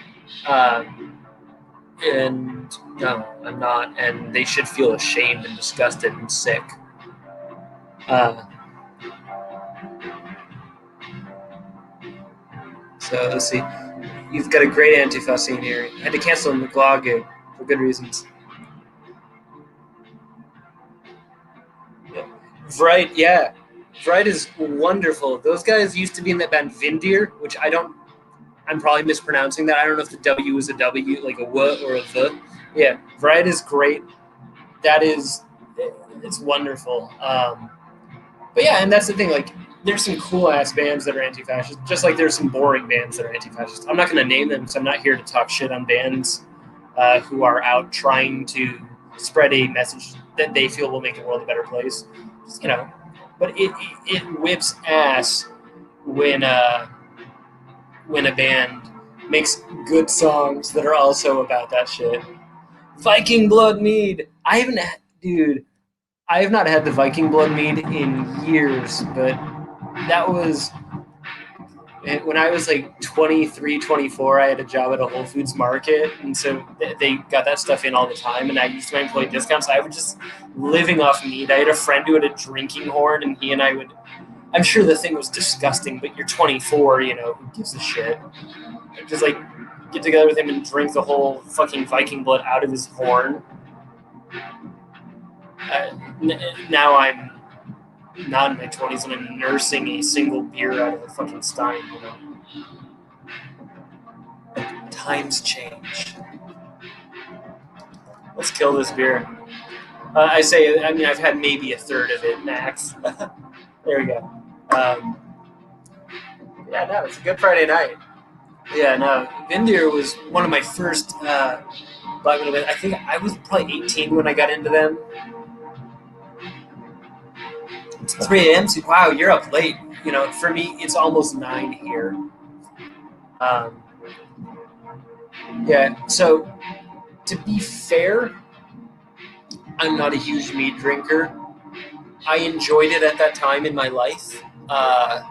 And no, I'm not. And they should feel ashamed and disgusted and sick. So let's see. You've got a great Antifa scene here. I had to cancel the McLaw gig for good reasons. Vrite, yeah. Vrite is wonderful. Those guys used to be in that band Vindir, which I'm probably mispronouncing that. I don't know if the W is a W, like a W or a the. Yeah, Vrite is great. It's wonderful. But yeah, and that's the thing, like, there's some cool-ass bands that are anti-fascist, just like there's some boring bands that are anti-fascist. I'm not going to name them, because I'm not here to talk shit on bands who are out trying to spread a message that they feel will make the world a better place. But it whips ass when a band makes good songs that are also about that shit. Viking Blood Mead. I have not had the Viking Blood Mead in years, but that was when I was like 23, 24. I had a job at a Whole Foods market, and so they got that stuff in all the time, and I used my employee discounts. So I was just living off mead. I had a friend who had a drinking horn, and he and I would, I'm sure the thing was disgusting, but you're 24, who gives a shit? Just like get together with him and drink the whole fucking Viking blood out of his horn. Now I'm not in my 20s and I'm nursing a single beer out of a fucking stein, Times change. Let's kill this beer. I've had maybe a third of it max. There we go. It's a good Friday night. Yeah, no, Vindir was one of my first black metal bands. I think I was probably 18 when I got into them. It's 3 a.m. So, wow, you're up late. For me, it's almost 9 here. So to be fair, I'm not a huge mead drinker. I enjoyed it at that time in my life. I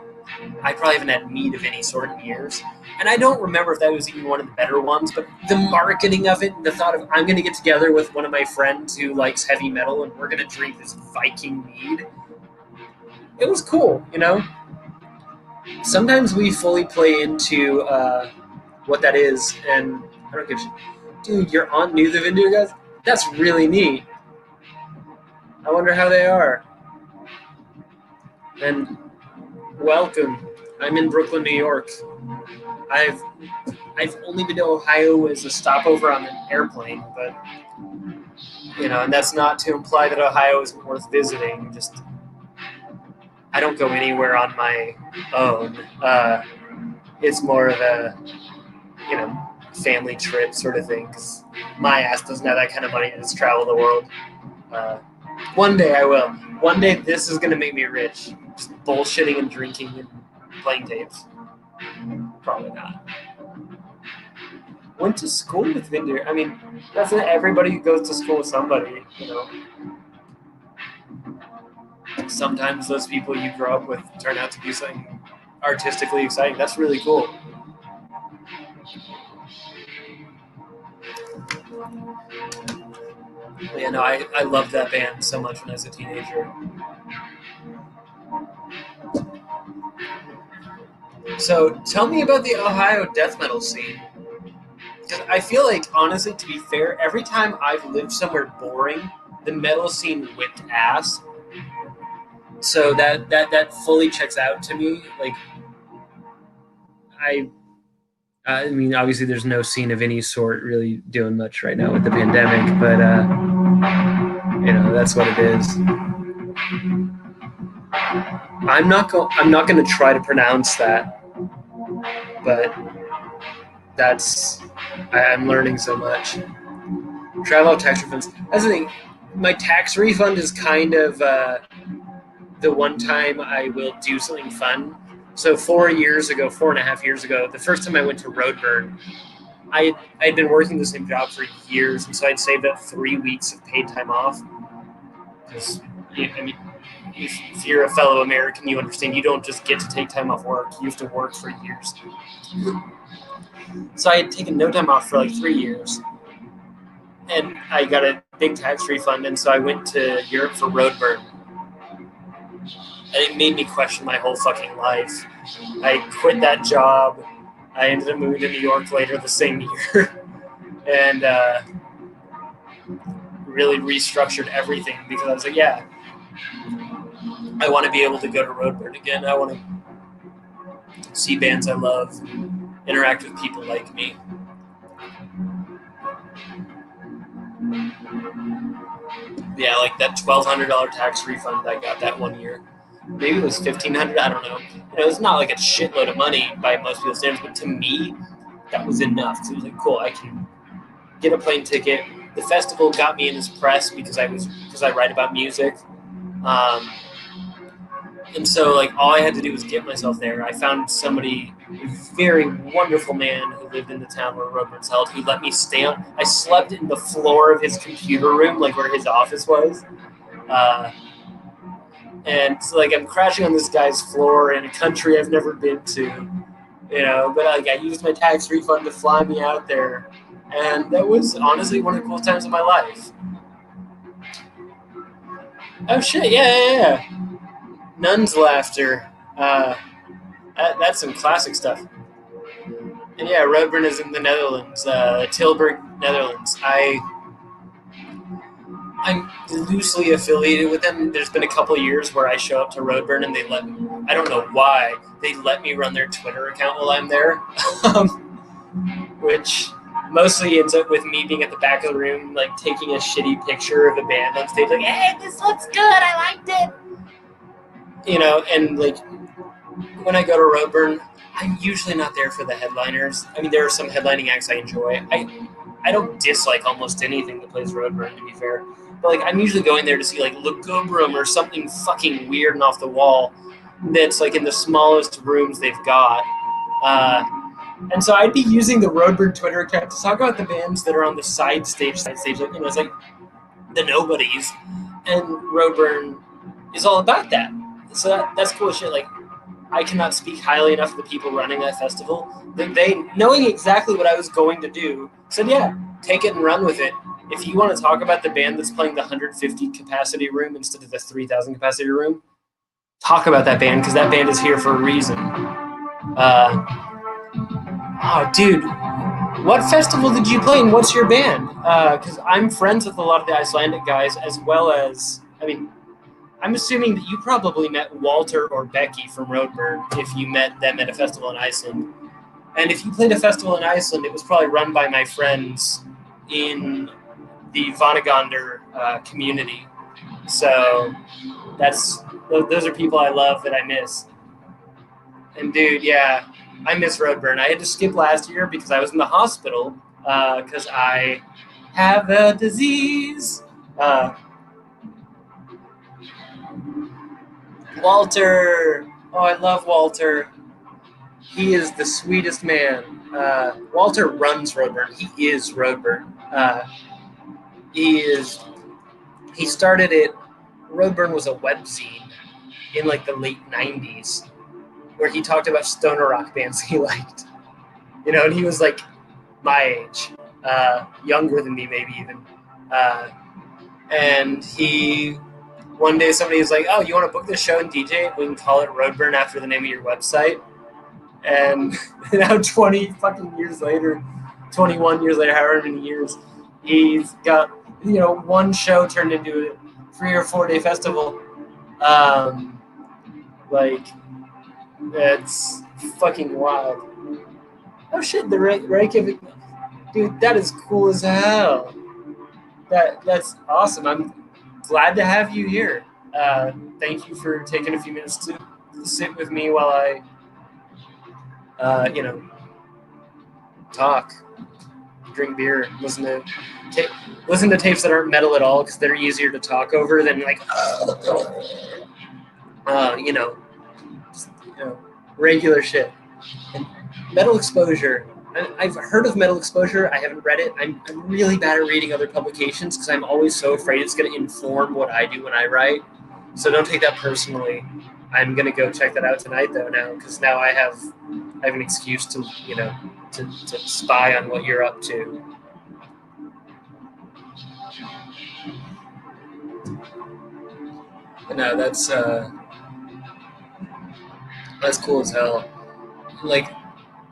probably haven't had mead of any sort in years. And I don't remember if that was even one of the better ones, but the marketing of it, the thought of I'm going to get together with one of my friends who likes heavy metal and we're going to drink this Viking mead. It was cool, Sometimes we fully play into what that is, and I don't give a shit. Dude, your aunt knew the Vindir guys? That's really neat. I wonder how they are. And welcome. I'm in Brooklyn, New York. I've only been to Ohio as a stopover on an airplane, but and that's not to imply that Ohio isn't worth visiting. Just I don't go anywhere on my own. It's more of a family trip sort of thing, because my ass doesn't have that kind of money to just travel the world. One day I will. One day this is going to make me rich. Just bullshitting and drinking and playing tapes. Probably not. Went to school with Vindir. I mean, that's it. Everybody goes to school with somebody, Sometimes those people you grow up with turn out to be something artistically exciting. That's really cool. Yeah, no, I loved that band so much when I was a teenager. So tell me about the Ohio death metal scene. Because I feel like, honestly, to be fair, every time I've lived somewhere boring, the metal scene whipped ass. So that fully checks out to me. Like, I mean, obviously, there's no scene of any sort really doing much right now with the pandemic, but that's what it is. I'm not going to try to pronounce that, but I'm learning so much. Travel tax refunds. That's the thing. My tax refund is kind of the one time I will do something fun. So 4.5 years ago, the first time I went to Roadburn, I'd been working the same job for years, and so I'd saved up 3 weeks of paid time off. Because, I mean, if you're a fellow American, you understand you don't just get to take time off work. You have to work for years. So I had taken no time off for like 3 years. And I got a big tax refund, and so I went to Europe for Roadburn. And it made me question my whole fucking life. I quit that job. I ended up moving to New York later the same year. And really restructured everything because I was like, yeah, I want to be able to go to Roadburn again. I want to see bands I love, interact with people like me. Yeah, like that $1,200 tax refund I got that one year. Maybe it was $1,500. I don't know. It's not like a shitload of money by most people's standards, but to me, that was enough. So it was like, cool, I can get a plane ticket. The festival got me in this press because I write about music. And so, like, all I had to do was get myself there. I found somebody, a very wonderful man who lived in the town where Roadburn's held, who let me stay on. I slept in the floor of his computer room, like where his office was. And so, like, I'm crashing on this guy's floor in a country I've never been to, but like, I used my tax refund to fly me out there. And that was honestly one of the coolest times of my life. Oh, shit, yeah. Nun's laughter. That's some classic stuff. And yeah, Roadburn is in the Netherlands, Tilburg, Netherlands. I'm loosely affiliated with them. There's been a couple of years where I show up to Roadburn and they let me, I don't know why, they let me run their Twitter account while I'm there, which mostly ends up with me being at the back of the room, like taking a shitty picture of a band on stage, like, hey, this looks good, I liked it. And like, when I go to Roadburn, I'm usually not there for the headliners. I mean, there are some headlining acts I enjoy. I don't dislike almost anything that plays Roadburn, to be fair. But, like, I'm usually going there to see, like, Lugubrum or something fucking weird and off the wall that's, like, in the smallest rooms they've got. And so I'd be using the Roadburn Twitter account to talk about the bands that are on the side stage, like, it's like the nobodies. And Roadburn is all about that. So that's cool shit. Like, I cannot speak highly enough of the people running that festival. They, knowing exactly what I was going to do, said, yeah, take it and run with it. If you want to talk about the band that's playing the 150 capacity room instead of the 3,000 capacity room, talk about that band because that band is here for a reason. Oh, dude, what festival did you play and what's your band? Because I'm friends with a lot of the Icelandic guys as well as, I mean, I'm assuming that you probably met Walter or Becky from Roadburn if you met them at a festival in Iceland. And if you played a festival in Iceland, it was probably run by my friends in the Vonnegander community. So those are people I love that I miss. And dude, yeah, I miss Roadburn. I had to skip last year because I was in the hospital because I have a disease. Walter. Oh, I love Walter. He is the sweetest man. Walter runs Roadburn. He is Roadburn. He started it. Roadburn was a webzine in like the late 90s. where he talked about stoner rock bands he liked. And he was like my age, younger than me maybe even. And one day somebody was like, "Oh, you want to book this show and DJ? We can call it Roadburn after the name of your website." And now 20 fucking years later, 21 years later, however many years, he's got, one show turned into a 3 or 4 day festival. That's fucking wild. Oh shit, the Reykjavik, dude, that is cool as hell. That's awesome. I'm glad to have you here. Thank you for taking a few minutes to sit with me while I, talk, drink beer, listen to tapes that aren't metal at all because they're easier to talk over than like, regular shit. And Metal Exposure. I've heard of Metal Exposure. I haven't read it. I'm really bad at reading other publications because I'm always so afraid it's going to inform what I do when I write. So don't take that personally. I'm going to go check that out tonight, though, now, because now I have an excuse to, to spy on what you're up to. But no, that's cool as hell. Like,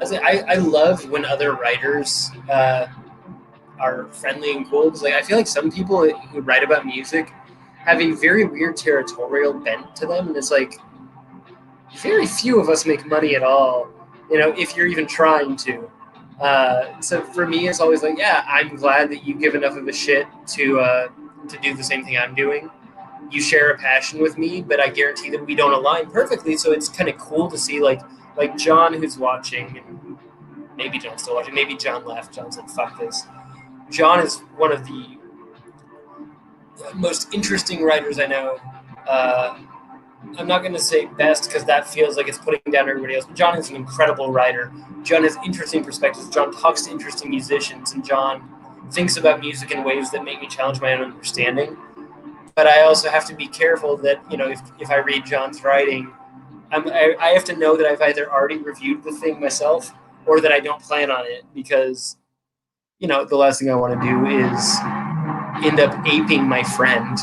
I love when other writers are friendly and cool, because like I feel like some people who write about music have a very weird territorial bent to them, and it's like very few of us make money at all, if you're even trying to. So for me, it's always like, yeah, I'm glad that you give enough of a shit to do the same thing I'm doing. You share a passion with me, but I guarantee that we don't align perfectly. So it's kind of cool to see like John, who's watching, and maybe John's still watching. Maybe John left. John said, "Fuck this." John is one of the most interesting writers I know. I'm not going to say best because that feels like it's putting down everybody else. But John is an incredible writer. John has interesting perspectives. John talks to interesting musicians, and John thinks about music in ways that make me challenge my own understanding. But I also have to be careful that, if I read John's writing, I have to know that I've either already reviewed the thing myself or that I don't plan on it, because, the last thing I want to do is end up aping my friend,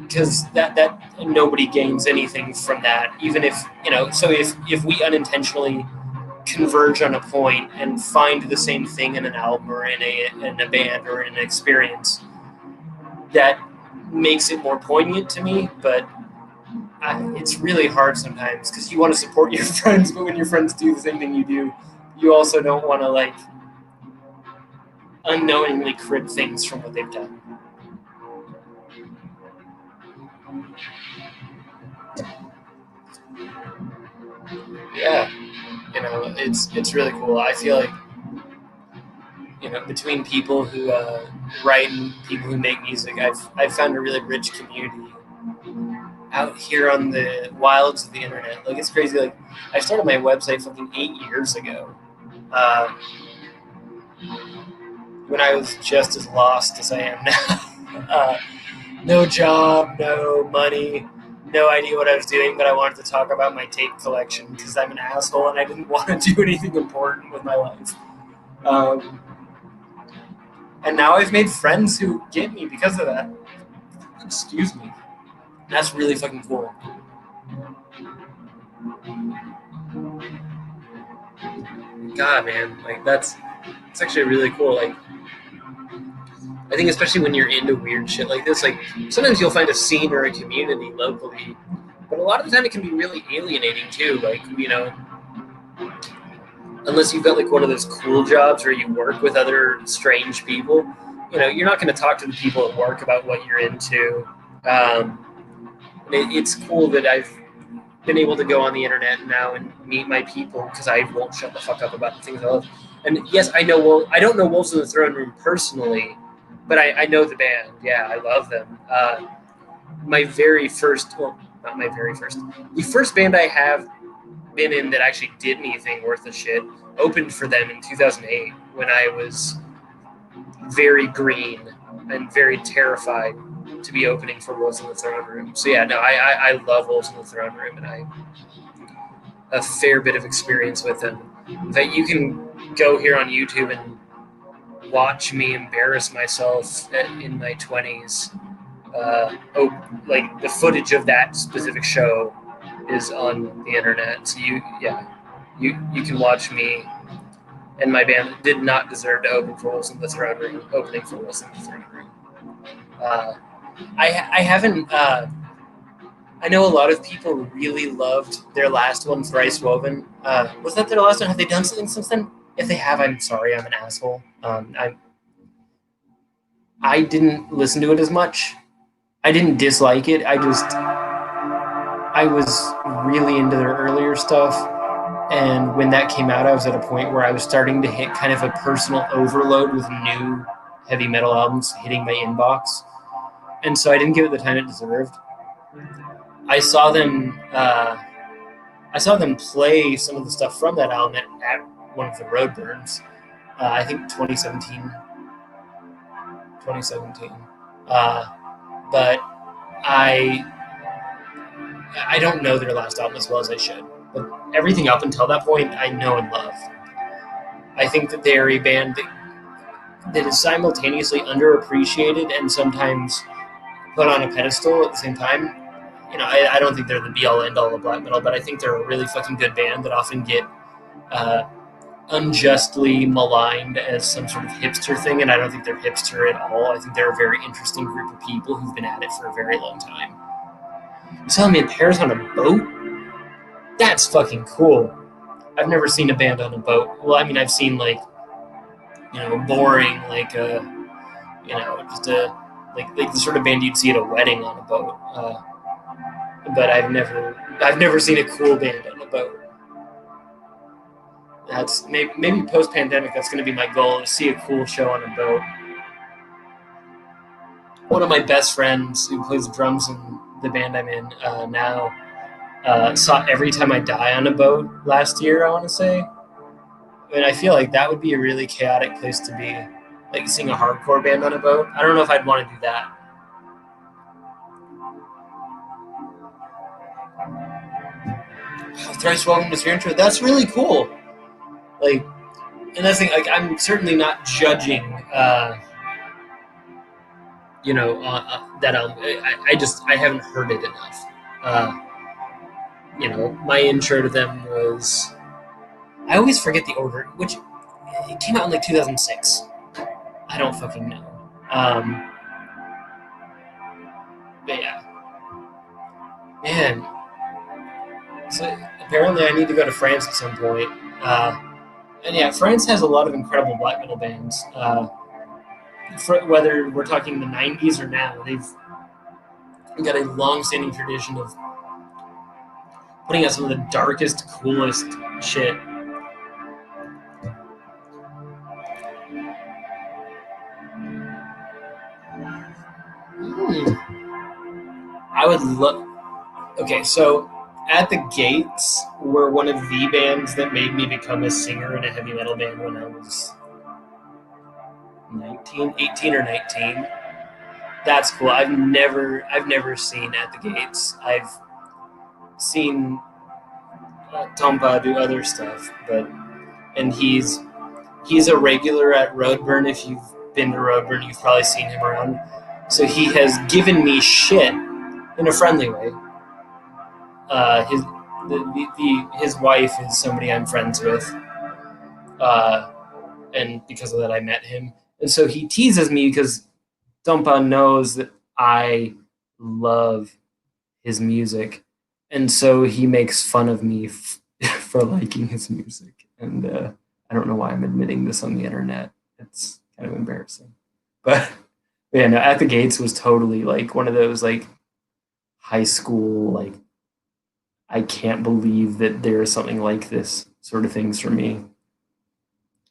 because that nobody gains anything from that, even if, so if we unintentionally converge on a point and find the same thing in an album or in a band or in an experience, that makes it more poignant to me. But it's really hard sometimes because you want to support your friends, but when your friends do the same thing you do, you also don't want to unknowingly crib things from what they've done. Yeah, it's really cool. I feel like, between people who write and people who make music, I've found a really rich community out here on the wilds of the internet. Like, it's crazy. Like, I started my website fucking 8 years ago, when I was just as lost as I am now. No job, no money, no idea what I was doing, but I wanted to talk about my tape collection because I'm an asshole and I didn't want to do anything important with my life. And now I've made friends who get me because of that. Excuse me. That's really fucking cool. God, man, that's actually really cool. I think especially when you're into weird shit like this, sometimes you'll find a scene or a community locally, but a lot of the time it can be really alienating too. Unless you've got one of those cool jobs where you work with other strange people, you're not going to talk to the people at work about what you're into. It's cool that I've been able to go on the internet now and meet my people because I won't shut the fuck up about the things I love. And yes, I don't know Wolves in the Throne Room personally, but I know the band. Yeah, I love them. My very first, well, not my very first, the first band I have been in that actually did anything worth a shit opened for them in 2008 when I was very green and very terrified. to be opening for Wolves in the Throne Room. So yeah, no, I love Wolves in the Throne Room, and I a fair bit of experience with them. In fact, you can go here on YouTube and watch me embarrass myself in my 20s. Like the footage of that specific show is on the internet. So you can watch me and my band that did not deserve to open for Wolves in the Throne Room, opening for Wolves in the Throne Room. I haven't. I know a lot of people really loved their last one, Thrice Woven. Was that their last one? Have they done something since then? If they have, I'm sorry. I'm an asshole. I didn't listen to it as much. I didn't dislike it. I was really into their earlier stuff. And when that came out, I was at a point where I was starting to hit kind of a personal overload with new heavy metal albums hitting my inbox. And so I didn't give it the time it deserved. I saw them play some of the stuff from that album at one of the road burns. I think 2017. But I don't know their last album as well as I should. But everything up until that point, I know and love. I think that they are a band that is simultaneously underappreciated and sometimes put on a pedestal at the same time. You know, I don't think they're the be-all, end-all of black metal, but I think they're a really fucking good band that often get unjustly maligned as some sort of hipster thing, and I don't think they're hipster at all. I think they're a very interesting group of people who've been at it for a very long time. You saw them in Paris on a boat? That's fucking cool. I've never seen a band on a boat. Well, I mean, I've seen boring, just a like the sort of band you'd see at a wedding on a boat. But I've never seen a cool band on a boat. That's maybe post-pandemic. That's going to be my goal: is see a cool show on a boat. One of my best friends who plays drums in the band I'm in now saw Every Time I Die on a boat last year, I want to say. And I feel like that would be a really chaotic place to be, like seeing a hardcore band on a boat. I don't know if I'd want to do that. Thrice Welcome to your intro. That's really cool. Like, and that's the thing. Like, I'm certainly not judging. That album. I haven't heard it enough. My intro to them was. I always forget the order, which it came out in like 2006. I don't fucking know. But yeah, man. So apparently, I need to go to France at some point. And yeah, France has a lot of incredible black metal bands. Whether we're talking the 90s or now, they've got a long-standing tradition of putting out some of the darkest, coolest shit. I would love... Okay, so At the Gates were one of the bands that made me become a singer in a heavy metal band when I was 18 or 19. That's cool. I've never seen At the Gates. I've seen Tompa do other stuff, and he's a regular at Roadburn. If you've been to Roadburn, you've probably seen him around. So he has given me shit in a friendly way. His wife is somebody I'm friends with, and because of that, I met him. And so he teases me because Tompa knows that I love his music, and so he makes fun of me for liking his music. And I don't know why I'm admitting this on the internet. It's kind of embarrassing. But yeah, no, At the Gates was totally like one of those like high school, like, I can't believe that there is something like this sort of things for me.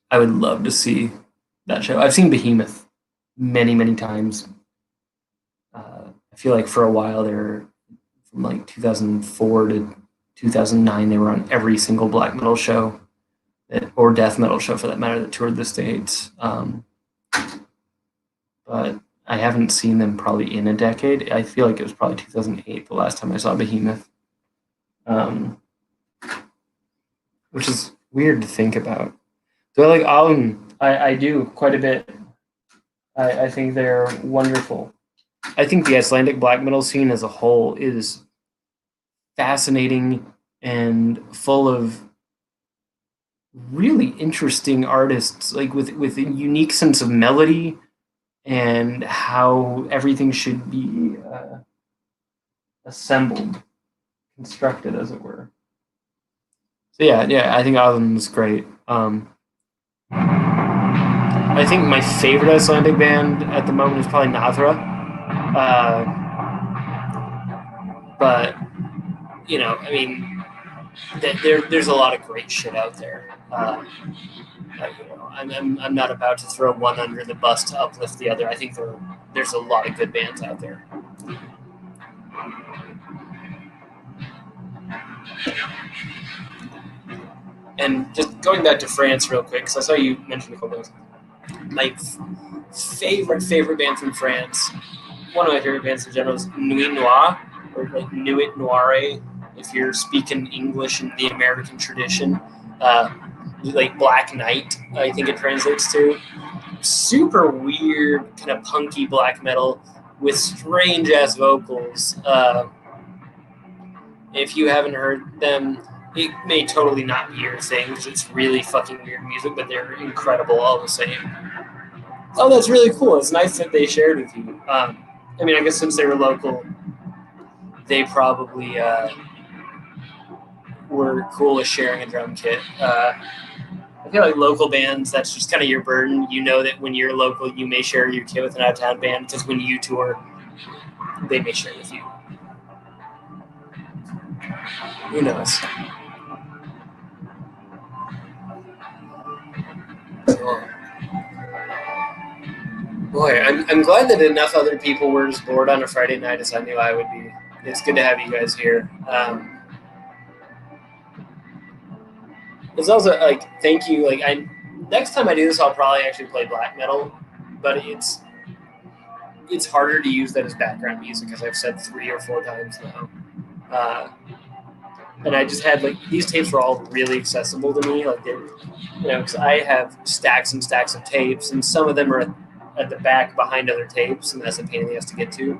I would love to see that show. I've seen Behemoth many, many times. I feel like for a while there, from like 2004 to 2009, they were on every single black metal show or death metal show for that matter that toured the States. But I haven't seen them probably in a decade. I feel like it was probably 2008 the last time I saw Behemoth, um, which is weird to think about. So I like Aum. I do quite a bit. I think they're wonderful. I think the Icelandic black metal scene as a whole is fascinating and full of really interesting artists, like with a unique sense of melody and how everything should be assembled, constructed, as it were. So yeah, I think Ireland's great. I think my favorite Icelandic band at the moment is probably Nathra, but I mean, there's a lot of great shit out there. I'm not about to throw one under the bus to uplift the other. I think there's a lot of good bands out there. And just going back to France real quick, because I saw you mention a couple of things. My favorite band from France, one of my favorite bands in general, is Nuit Noire, or like Nuit Noire, if you're speaking English in the American tradition. Like Black Knight, I think it translates to. Super weird, kind of punky black metal with strange ass vocals. If you haven't heard them, it may totally not be your thing because it's really fucking weird music, but they're incredible all the same. Oh, that's really cool. It's nice that they shared with you. I mean, I guess since they were local, they probably were cool with sharing a drum kit. I feel like local bands, that's just kind of your burden. You know that when you're local, you may share your kit with an out-of-town band because when you tour, they may share with you. Who knows? So, boy, I'm glad that enough other people were as bored on a Friday night as I knew I would be. It's good to have you guys here. It's also like, thank you. Like, next time I do this, I'll probably actually play black metal, but it's harder to use that as background music, as I've said 3 or 4 times now. And I just had, like, these tapes were all really accessible to me. Like, because I have stacks and stacks of tapes, and some of them are at the back behind other tapes, and that's a pain in the ass to get to.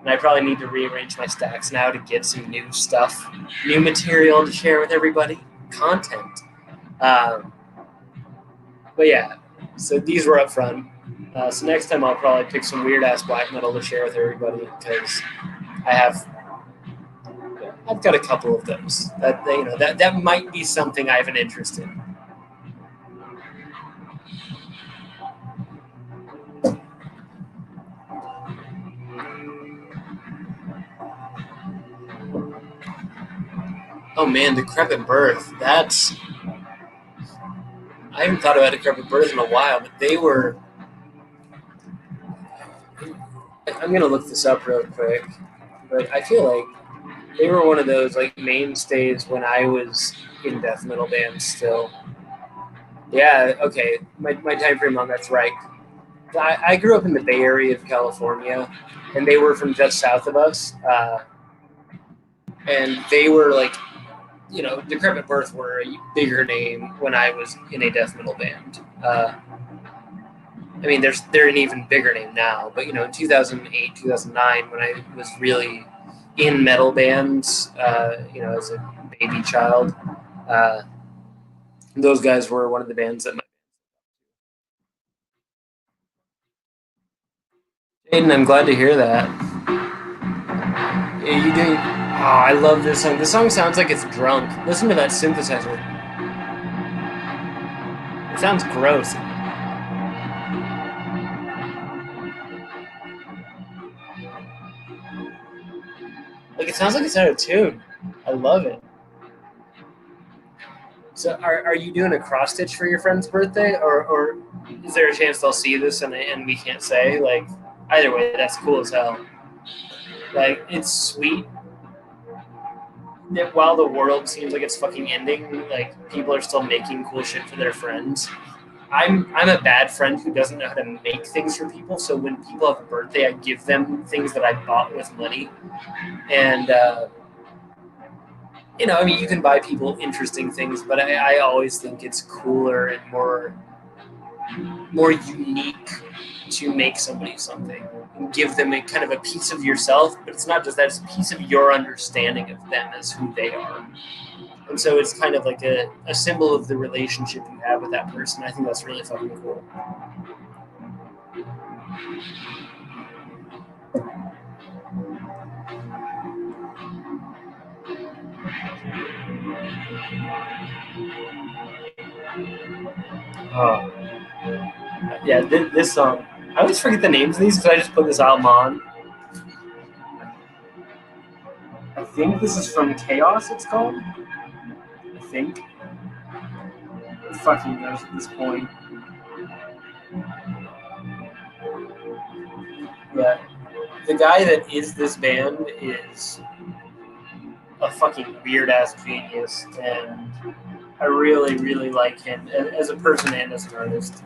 And I probably need to rearrange my stacks now to get some new stuff, new material to share with everybody, content. But yeah, so these were up front. So next time I'll probably pick some weird ass black metal to share with everybody because I've got a couple of those. That might be something I have an interest in. Oh man, Decrepit Birth. I haven't thought about Decrepit Birth in a while, but they were. I'm gonna look this up real quick, but I feel like they were one of those like mainstays when I was in death metal bands still. Yeah, okay, my time frame on that's right. I grew up in the Bay Area of California, and they were from just south of us, and they were like, Decrepit Birth were a bigger name when I was in a death metal band. I mean, they're an even bigger name now, but in 2008, 2009, when I was really in metal bands, as a baby child, those guys were one of the bands that. Aiden, I'm glad to hear that. Yeah, you do. Oh, I love this song. This song sounds like it's drunk. Listen to that synthesizer. It sounds gross. Like, it sounds like it's out of tune. I love it. So, are you doing a cross stitch for your friend's birthday, or is there a chance they'll see this and we can't say? Like, either way, that's cool as hell. Like, it's sweet that while the world seems like it's fucking ending, like, people are still making cool shit for their friends. I'm a bad friend who doesn't know how to make things for people. So when people have a birthday, I give them things that I bought with money, and I mean, you can buy people interesting things, but I always think it's cooler and more unique to make somebody something and give them a kind of a piece of yourself. But it's not just that; it's a piece of your understanding of them as who they are. And so it's kind of like a symbol of the relationship you have with that person. I think that's really fucking cool. Yeah, this song. I always forget the names of these because I just put this album on. I think this is from Chaos, it's called. I think. Who fucking knows at this point? Yeah. The guy that is this band is a fucking weird ass genius, and I really, really like him as a person and as an artist.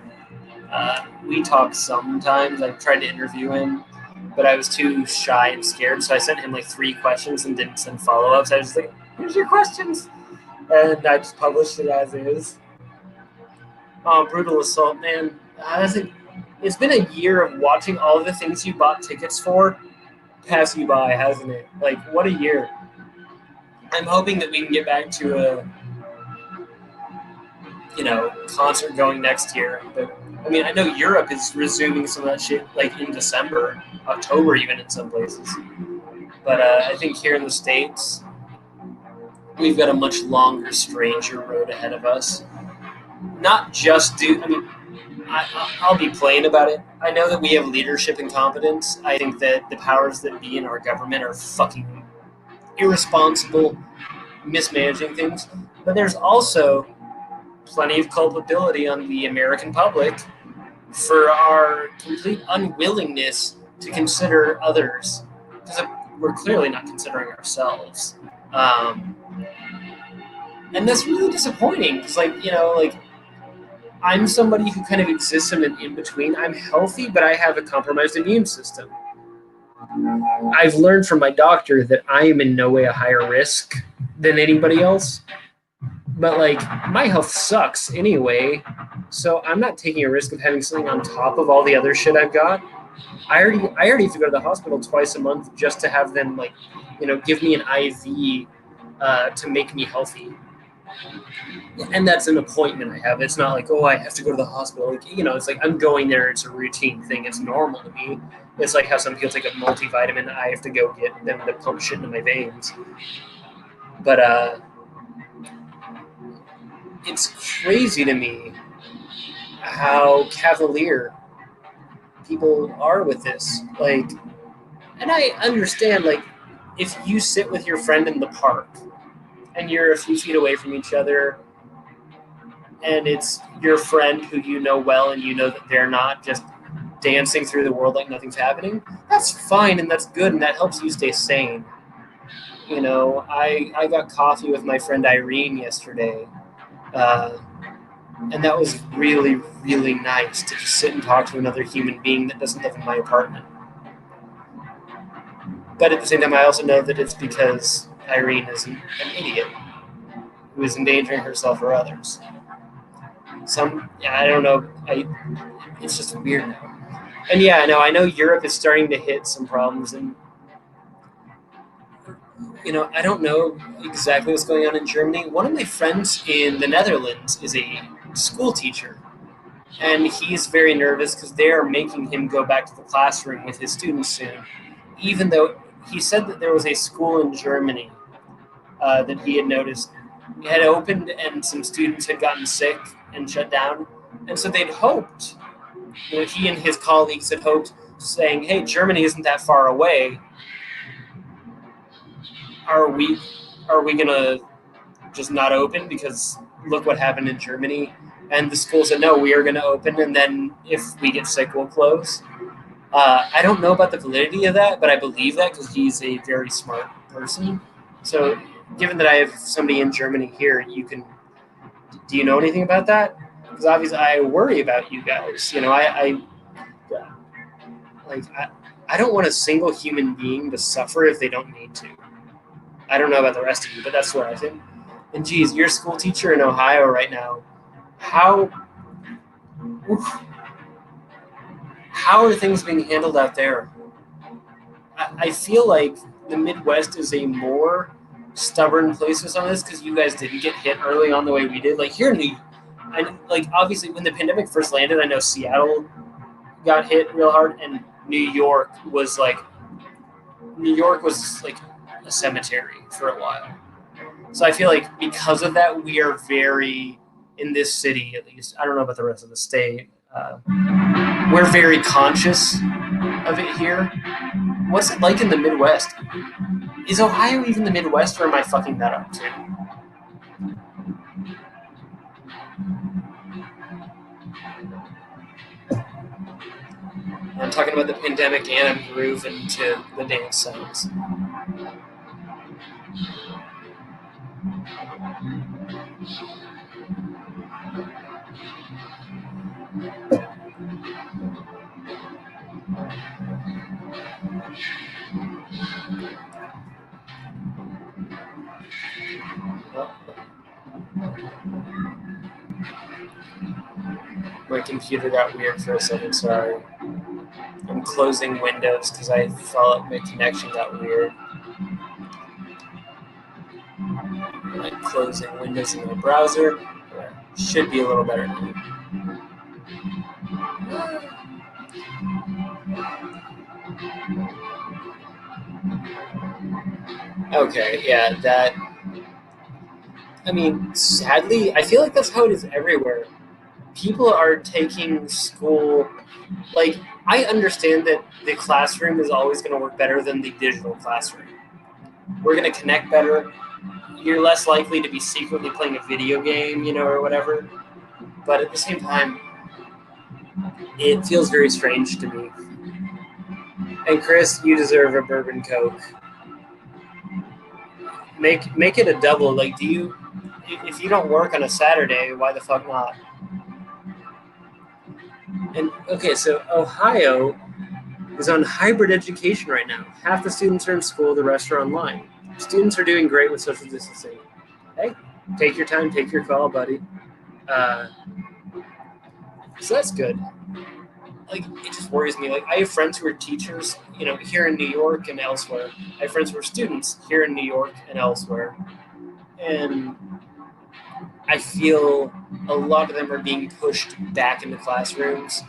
We talk sometimes. I tried to interview him, but I was too shy and scared, so I sent him like 3 questions and didn't send follow ups. I was just like, "Here's your questions," and I just published it as is. Oh, Brutal Assault, man! It's been a year of watching all the things you bought tickets for pass you by, hasn't it? Like, what a year! I'm hoping that we can get back to a concert going next year. But I mean, I know Europe is resuming some of that shit like in December, October, even in some places. But I think here in the States, we've got a much longer, stranger road ahead of us. Not just due. I mean, I'll be plain about it. I know that we have leadership incompetence. I think that the powers that be in our government are fucking irresponsible, mismanaging things. But there's also plenty of culpability on the American public for our complete unwillingness to consider others, because we're clearly not considering ourselves. And that's really disappointing because, I'm somebody who kind of exists in an in-between. I'm healthy, but I have a compromised immune system. I've learned from my doctor that I am in no way a higher risk than anybody else. But, my health sucks anyway, so I'm not taking a risk of having something on top of all the other shit I've got. I already have to go to the hospital twice a month just to have them, give me an IV to make me healthy. And that's an appointment I have. It's not like, oh, I have to go to the hospital. It's like I'm going there. It's a routine thing. It's normal to me. It's like how some people take a multivitamin. I have to go get them to pump shit into my veins. But it's crazy to me how cavalier people are with this. And I understand, if you sit with your friend in the park and you're a few feet away from each other and it's your friend who you know well and you know that they're not just dancing through the world like nothing's happening, that's fine and that's good and that helps you stay sane. I got coffee with my friend Irene yesterday, and that was really, really nice to just sit and talk to another human being that doesn't live in my apartment. But at the same time, I also know that it's because Irene is an idiot who is endangering herself or others. I don't know. It's just weird now. And yeah, I know Europe is starting to hit some problems, and I don't know exactly what's going on in Germany. One of my friends in the Netherlands is a school teacher, and he's very nervous because they are making him go back to the classroom with his students soon, even though he said that there was a school in Germany that he had noticed had opened and some students had gotten sick and shut down. And so they'd hoped, he and his colleagues had hoped, saying, hey, Germany isn't that far away. Are we going to just not open because look what happened in Germany? And the school said, no, we are going to open, and then if we get sick, we'll close. I don't know about the validity of that, but I believe that because he's a very smart person. So given that I have somebody in Germany here, do you know anything about that? because obviously I worry about you guys. You know, I don't want a single human being to suffer if they don't need to. I don't know about the rest of you, but that's what I think. And geez, you're a school teacher in Ohio right now. How how are things being handled out there? I feel like the Midwest is a more stubborn place with some of this because you guys didn't get hit early on the way we did. Like here in obviously when the pandemic first landed, I know Seattle got hit real hard, and New York was like a cemetery for a while. So I feel like because of that, we are very, in this city at least, I don't know about the rest of the state, we're very conscious of it here. What's it like in the Midwest? Is Ohio even the Midwest, or am I fucking that up too? I'm talking about the pandemic, and I'm grooving to the dance sounds. My computer got weird for a second, sorry. I'm closing Windows because I felt like my connection got weird. I'm closing Windows in my browser. Yeah, should be a little better now. Okay, yeah, that. I mean, sadly, I feel like that's how it is everywhere. People are taking school. Like, I understand that the classroom is always going to work better than the digital classroom. We're going to connect better. You're less likely to be secretly playing a video game, you know, or whatever. But at the same time, it feels very strange to me. And Chris, you deserve a bourbon Coke. Make it a double. Like, if you don't work on a Saturday, why the fuck not? And okay, so Ohio is on hybrid education right now. Half the students are in school, the rest are online. Students are doing great with social distancing. Hey, take your time, take your call, buddy. So that's good. Like, it just worries me. Like, I have friends who are teachers, you know, here in New York and elsewhere. I have friends who are students here in New York and elsewhere. And I feel a lot of them are being pushed back into classrooms.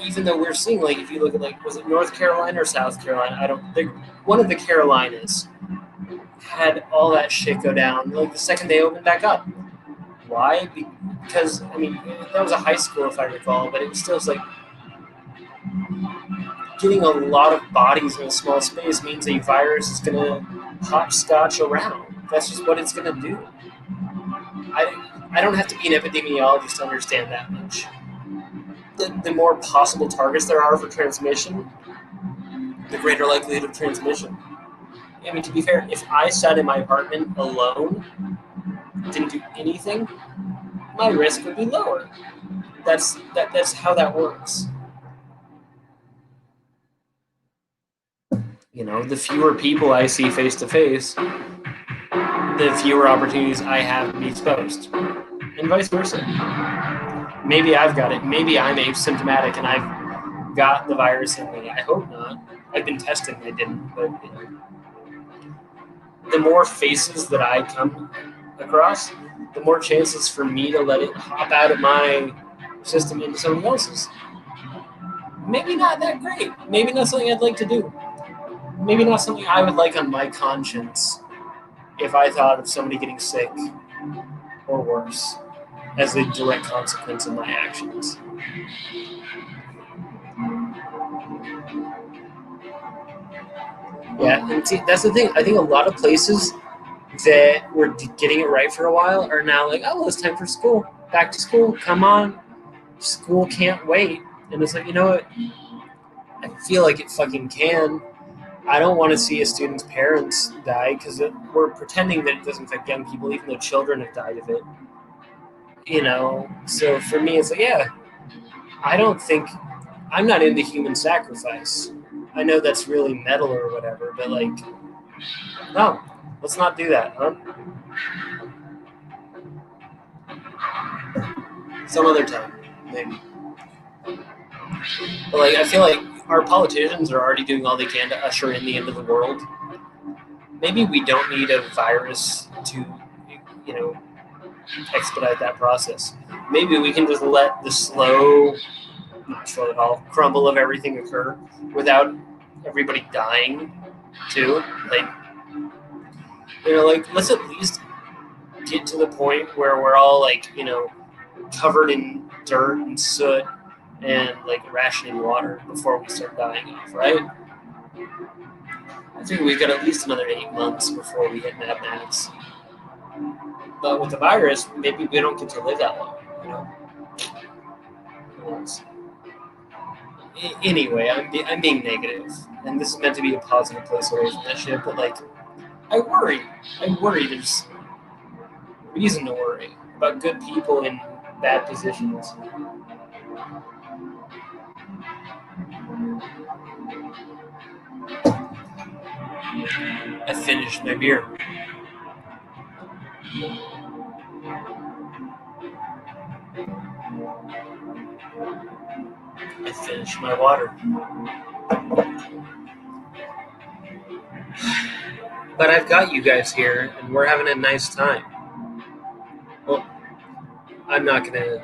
Even though we're seeing, like, if you look at, like, was it North Carolina or South Carolina? I don't think. One of the Carolinas had all that shit go down, like, the second they opened back up. Why? Because, I mean, that was a high school, if I recall, but it was still like getting a lot of bodies in a small space means a virus is going to hopscotch around. That's just what it's going to do. I don't have to be an epidemiologist to understand that much. The more possible targets there are for transmission, the greater likelihood of transmission. I mean, to be fair, if I sat in my apartment alone, didn't do anything, my risk would be lower. That's how that works. You know, the fewer people I see face to face, the fewer opportunities I have to be exposed, and vice versa. Maybe I've got it. Maybe I'm asymptomatic and I've got the virus in me. I hope not. I've been tested and I didn't, but you know, the more faces that I come across, the more chances for me to let it hop out of my system into someone else's. Maybe not that great. Maybe not something I'd like to do. Maybe not something I would like on my conscience if I thought of somebody getting sick or worse as a direct consequence of my actions. Yeah, and see, that's the thing. I think a lot of places that were getting it right for a while are now like, oh, well, it's time for school. Back to school. Come on. School can't wait. And it's like, you know what? I feel like it fucking can. I don't want to see a student's parents die because we're pretending that it doesn't affect young people, even though children have died of it. So for me, it's like, yeah, I don't think I'm not into human sacrifice. I know that's really metal or whatever, but like, no, let's not do that, huh? Some other time, maybe. But like, I feel like our politicians are already doing all they can to usher in the end of the world. Maybe we don't need a virus to, you know, expedite that process. Maybe we can just let the not slow at all, crumble of everything occur without everybody dying too. Like let's at least get to the point where we're all like, covered in dirt and soot and like rationing water before we start dying off, right? I think we've got at least another 8 months before we hit Mad Max. But with the virus, maybe we don't get to live that long, Anyway, I'm being negative, and this is meant to be a positive place away from that shit. But like, I worry. There's reason to worry about good people in bad positions. I finished my beer. I finished my water. But I've got you guys here, and we're having a nice time. Well, I'm not going to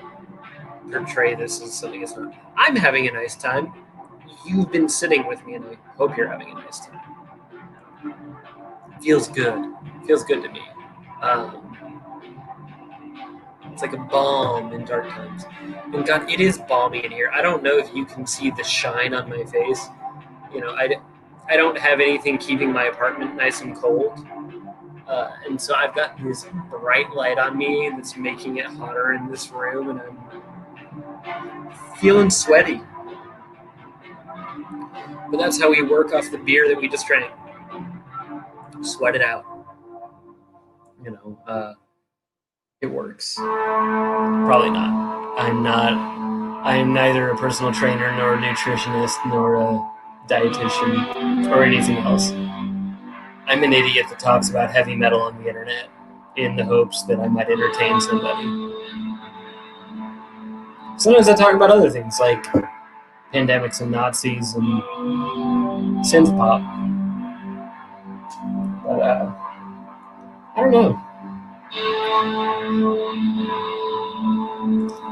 portray this as something it's not. I'm having a nice time. You've been sitting with me, and I hope you're having a nice time. Feels good. Feels good to me. It's like a balm in dark times. And God, it is balmy in here. I don't know if you can see the shine on my face. I don't have anything keeping my apartment nice and cold. And so I've got this bright light on me that's making it hotter in this room, and I'm feeling sweaty. But that's how we work off the beer that we just drank. Sweat it out. It works. Probably not. I am neither a personal trainer nor a nutritionist nor a dietitian or anything else. I'm an idiot that talks about heavy metal on the internet in the hopes that I might entertain somebody. Sometimes I talk about other things like pandemics and Nazis and synth pop. But I don't know.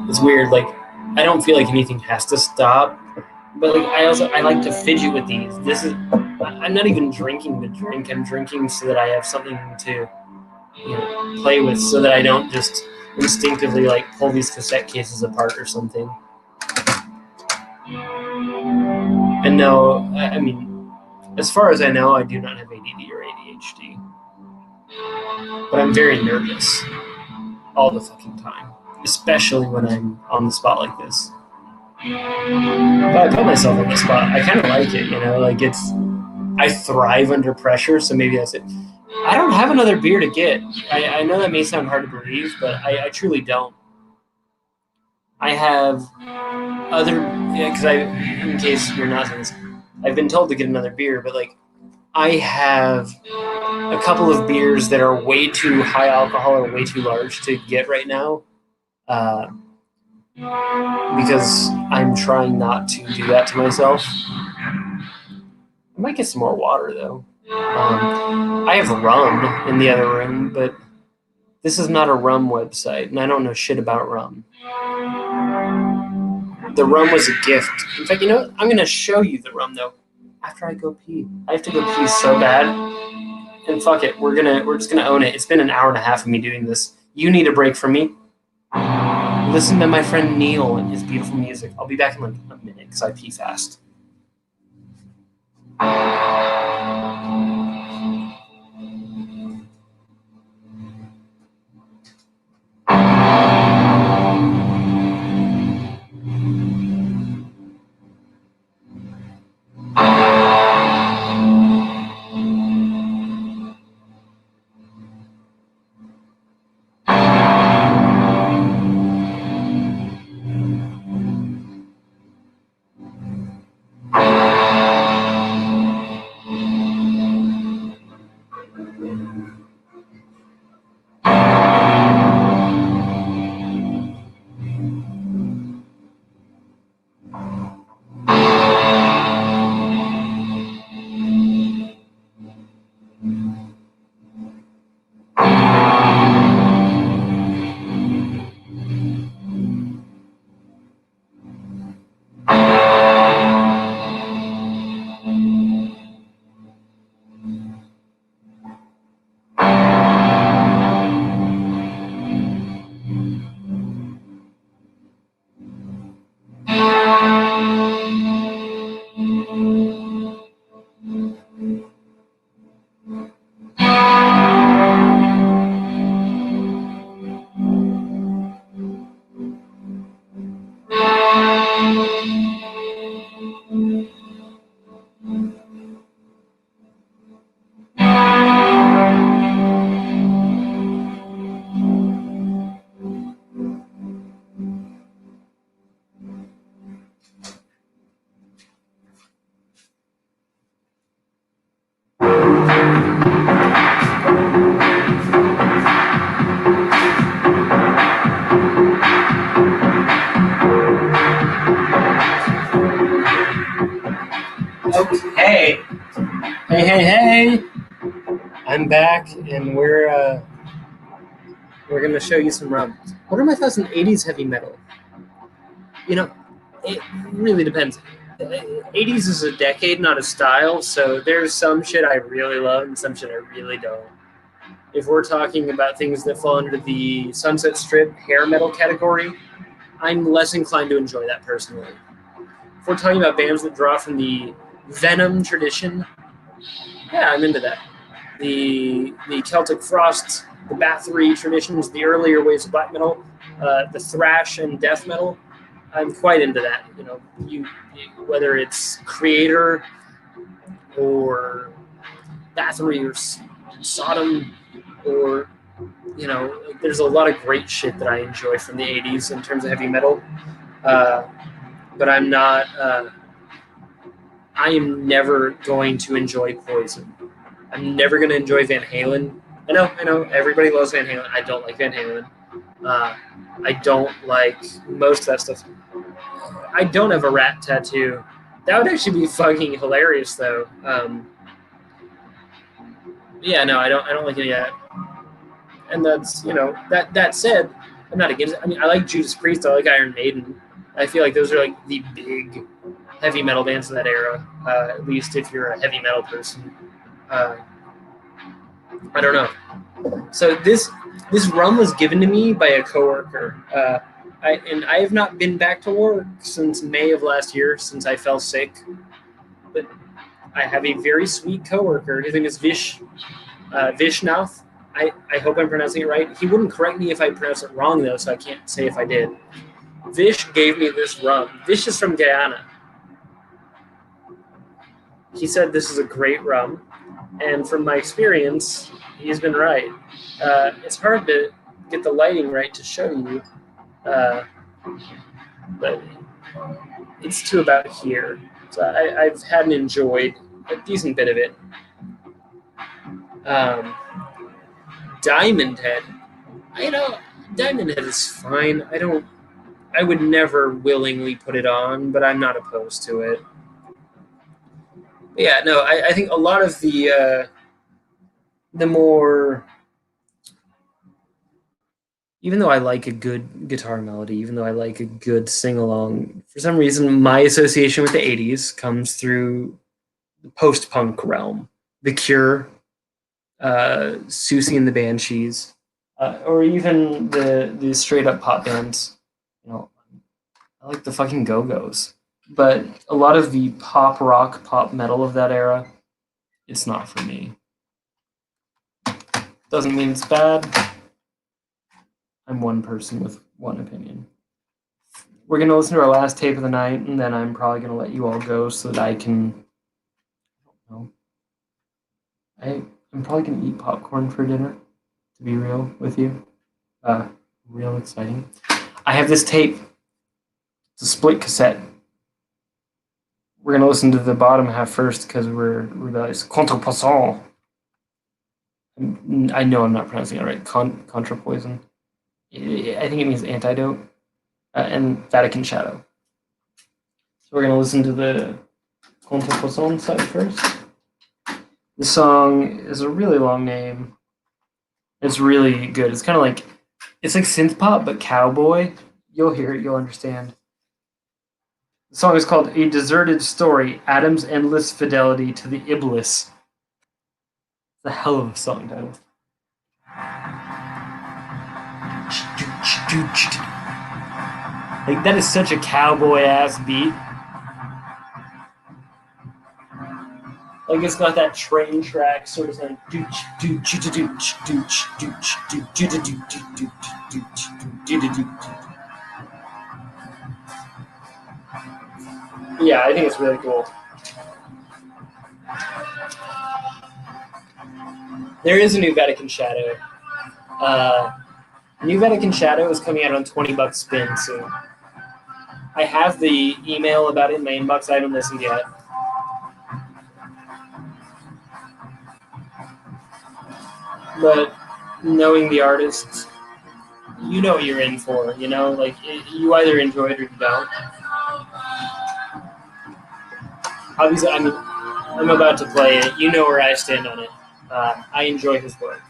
It's weird. Like, I don't feel like anything has to stop. But like, I like to fidget with these. I'm not even drinking the drink. I'm drinking so that I have something to, play with, so that I don't just instinctively like pull these cassette cases apart or something. And no, I mean, as far as I know, I do not have ADD or ADHD. But I'm very nervous all the fucking time, especially when I'm on the spot like this. But I put myself on the spot. I kind of like it, like I thrive under pressure, so maybe that's it. I don't have another beer to get. I know that may sound hard to believe, but I truly don't. I have because in case you're not saying this, I've been told to get another beer, but like, I have a couple of beers that are way too high alcohol or way too large to get right now. Because I'm trying not to do that to myself. I might get some more water, though. I have rum in the other room, but this is not a rum website, and I don't know shit about rum. The rum was a gift. In fact, you know what? I'm going to show you the rum, though, after I go pee. I have to go pee so bad. And fuck it, we're just gonna own it. It's been an hour and a half of me doing this. You need a break from me. Listen to my friend Neil and his beautiful music. I'll be back in like a minute because I pee fast. Hey! I'm back, and we're gonna show you some rum. What are my thoughts on '80s heavy metal? You know, it really depends. '80s is a decade, not a style. So there's some shit I really love and some shit I really don't. If we're talking about things that fall under the Sunset Strip hair metal category, I'm less inclined to enjoy that personally. If we're talking about bands that draw from the Venom tradition, yeah, I'm into that. The Celtic Frost, the Bathory traditions, the earlier waves of black metal, the thrash and death metal, I'm quite into that. Whether it's Creator or Bathory or Sodom, or there's a lot of great shit that I enjoy from the '80s in terms of heavy metal. But I'm not. I am never going to enjoy Poison. I'm never going to enjoy Van Halen. I know. Everybody loves Van Halen. I don't like Van Halen. I don't like most of that stuff. I don't have a rat tattoo. That would actually be fucking hilarious, though. Yeah, no, I don't like any of that. And that's that said, I'm not against it. I mean, I like Judas Priest. I like Iron Maiden. I feel like those are like the big heavy metal bands of that era. At least if you're a heavy metal person. I don't know. So this rum was given to me by a coworker. I have not been back to work since May of last year, since I fell sick. But I have a very sweet coworker. His name is Vishnath. I hope I'm pronouncing it right. He wouldn't correct me if I pronounce it wrong, though, so I can't say if I did. Vish gave me this rum. Vish is from Guyana. He said this is a great rum, and from my experience, he's been right. It's hard to get the lighting right to show you, but it's to about here. So I've had and enjoyed a decent bit of it. Diamond Head. Diamond Head is fine. I would never willingly put it on, but I'm not opposed to it. But yeah, no, I think a lot of the more, even though I like a good guitar melody, even though I like a good sing along, for some reason my association with the '80s comes through the post punk realm. The Cure, Susie and the Banshees, or even the straight up pop bands. I like the fucking Go-Go's, but a lot of the pop rock, pop metal of that era, it's not for me. Doesn't mean it's bad. I'm one person with one opinion. We're gonna listen to our last tape of the night, and then I'm probably gonna let you all go so that I can. I don't know. I'm probably gonna eat popcorn for dinner. To be real with you, real exciting. I have this tape. It's a split cassette. We're gonna listen to the bottom half first because we're rebellious. Contrepoison. I know I'm not pronouncing it right. Contrepoison. I think it means antidote. And Vatican Shadow. So we're gonna listen to the Contrepoison side first. The song is a really long name. It's really good. It's kind of like synth pop but cowboy. You'll hear it. You'll understand. The song is called A Deserted Story, Adam's Endless Fidelity to the Iblis. It's a hell of a song title. Like, that is such a cowboy-ass beat. Like, it's got that train track sort of thing. Yeah, I think it's really cool. There is a new Vatican Shadow. New Vatican Shadow is coming out on $20 spin soon. I have the email about it in my inbox. I haven't listened yet. But knowing the artists, you know what you're in for. Like, you either enjoy it or you don't. Obviously, I mean, I'm about to play it. You know where I stand on it. I enjoy his work.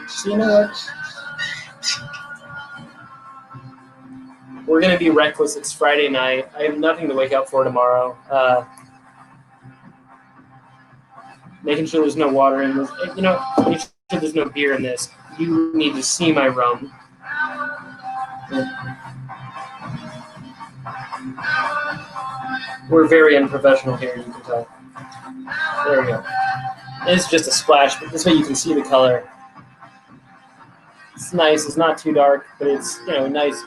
So you know what? We're going to be reckless. It's Friday night. I have nothing to wake up for tomorrow. Making sure there's no water in this. You know, making sure there's no beer in this. You need to see my rum. We're very unprofessional here, you can tell. There we go. It's just a splash, but this way you can see the color. It's nice. It's not too dark, but it's, you know, nice,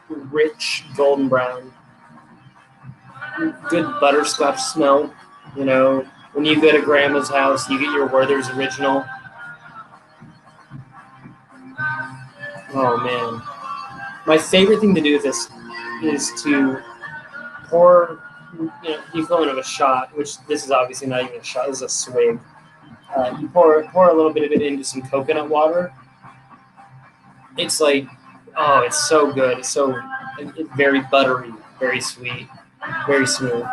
rich golden brown. Good butterscotch smell. You know, when you go to Grandma's house, you get your Werther's Original. Oh man, my favorite thing to do with this is to pour, you know, the equivalent of a shot, which this is obviously not even a shot, this is a swig. You pour a little bit of it into some coconut water. It's like, oh, it's so good. It's very buttery, very sweet, very smooth.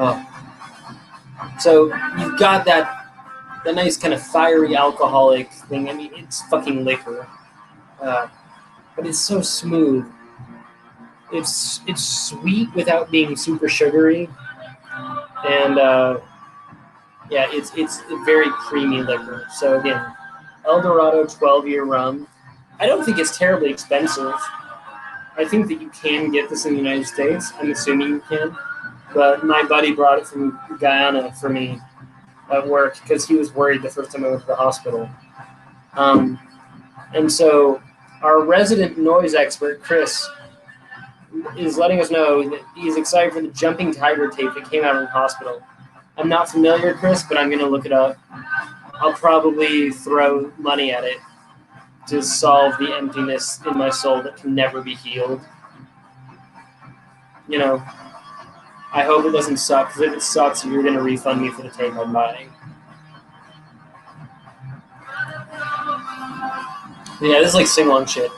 Oh. So you've got that nice kind of fiery alcoholic thing. I mean, it's fucking liquor, but it's so smooth. It's sweet without being super sugary, and yeah, it's a very creamy liquor. So again, El Dorado 12-year rum. I don't think it's terribly expensive. I think that you can get this in the United States. I'm assuming you can. But my buddy brought it from Guyana for me at work because he was worried the first time I went to the hospital. And so our resident noise expert, Chris, is letting us know that he's excited for the Jumping Tiger tape that came out of the hospital. I'm not familiar, Chris, but I'm going to look it up. I'll probably throw money at it to solve the emptiness in my soul that can never be healed. You know, I hope it doesn't suck, because if it sucks, you're going to refund me for the tape I'm buying. Yeah, this is like sing-along shit.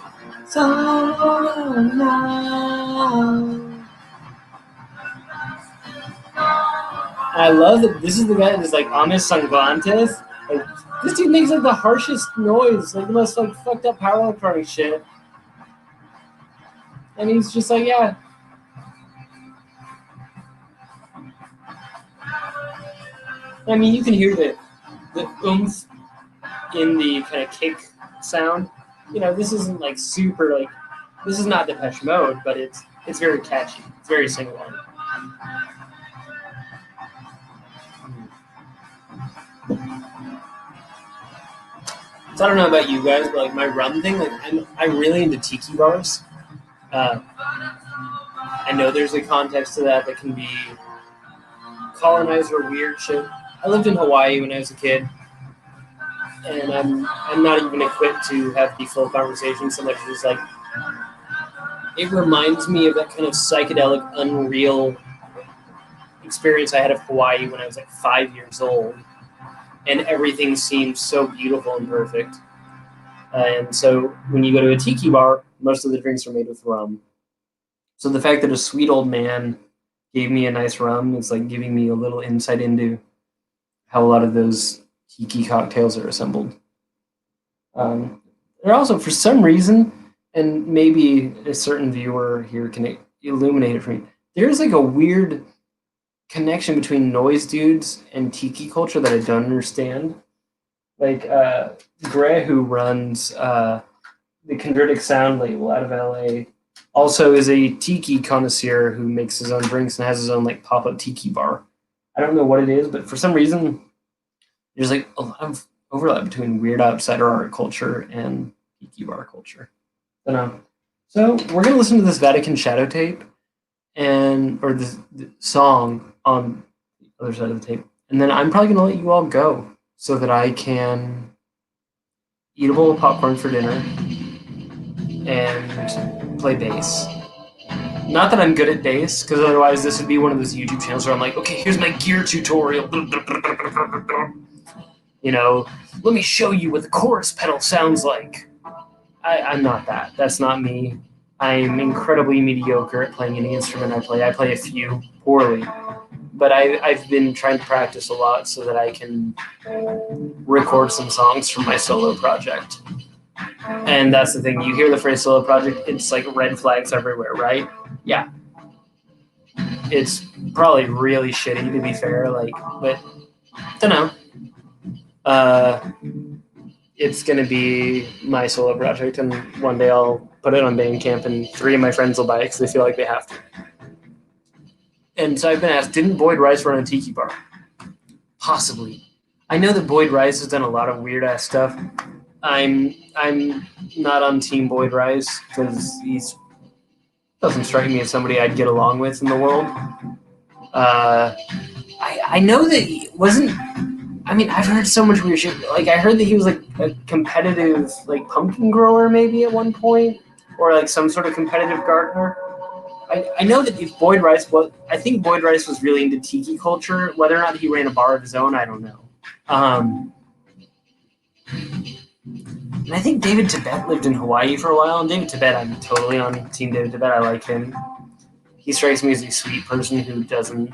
I love that this is the guy that's like Amish Sangvantes. Like, this dude makes like the harshest noise, like the most like fucked up power electronic shit. And he's just like, yeah. I mean, you can hear the oomph in the kind of kick sound. You know, this isn't like super like, this is not Depeche Mode, but it's very catchy. It's very sing-along. So I don't know about you guys, but like my rum thing, like I'm really into tiki bars. I know there's a context to that can be colonizer weird shit. I lived in Hawaii when I was a kid, and I'm not even equipped to have the full conversation so much as it's like it reminds me of that kind of psychedelic, unreal experience I had of Hawaii when I was like 5 years old. And everything seems so beautiful and perfect. And so when you go to a tiki bar, most of the drinks are made with rum. So the fact that a sweet old man gave me a nice rum is like giving me a little insight into how a lot of those tiki cocktails are assembled. They're also, for some reason, and maybe a certain viewer here can illuminate it for me, there's like a weird connection between noise dudes and tiki culture that I don't understand. Like Gray, who runs the Chondritic Sound label out of LA, also is a tiki connoisseur who makes his own drinks and has his own like pop-up tiki bar. I don't know what it is, but for some reason there's like a lot of overlap between weird outsider art culture and tiki bar culture. I don't know. So we're gonna listen to this Vatican Shadow tape or the song on the other side of the tape. And then I'm probably going to let you all go so that I can eat a bowl of popcorn for dinner and play bass. Not that I'm good at bass, because otherwise this would be one of those YouTube channels where I'm like, okay, here's my gear tutorial. You know, let me show you what the chorus pedal sounds like. I'm not that. That's not me. I'm incredibly mediocre at playing any instrument I play. I play a few poorly, but I've been trying to practice a lot so that I can record some songs for my solo project. And that's the thing. You hear the phrase solo project, it's like red flags everywhere, right? Yeah. It's probably really shitty to be fair, like, but I don't know. It's gonna be my solo project, and one day I'll put it on Bandcamp, and 3 of my friends will buy it because they feel like they have to. And so I've been asked, didn't Boyd Rice run a tiki bar? Possibly. I know that Boyd Rice has done a lot of weird ass stuff. I'm not on Team Boyd Rice because he's doesn't strike me as somebody I'd get along with in the world. I know that he wasn't. I mean, I've heard so much weird shit. Like, I heard that he was like a competitive, like, pumpkin grower maybe at one point, or like some sort of competitive gardener. I know that if Boyd Rice was, I think Boyd Rice was really into tiki culture. Whether or not he ran a bar of his own, I don't know. And I think David Tibet lived in Hawaii for a while. And David Tibet, I'm totally on Team David Tibet. I like him. He strikes me as a sweet person who doesn't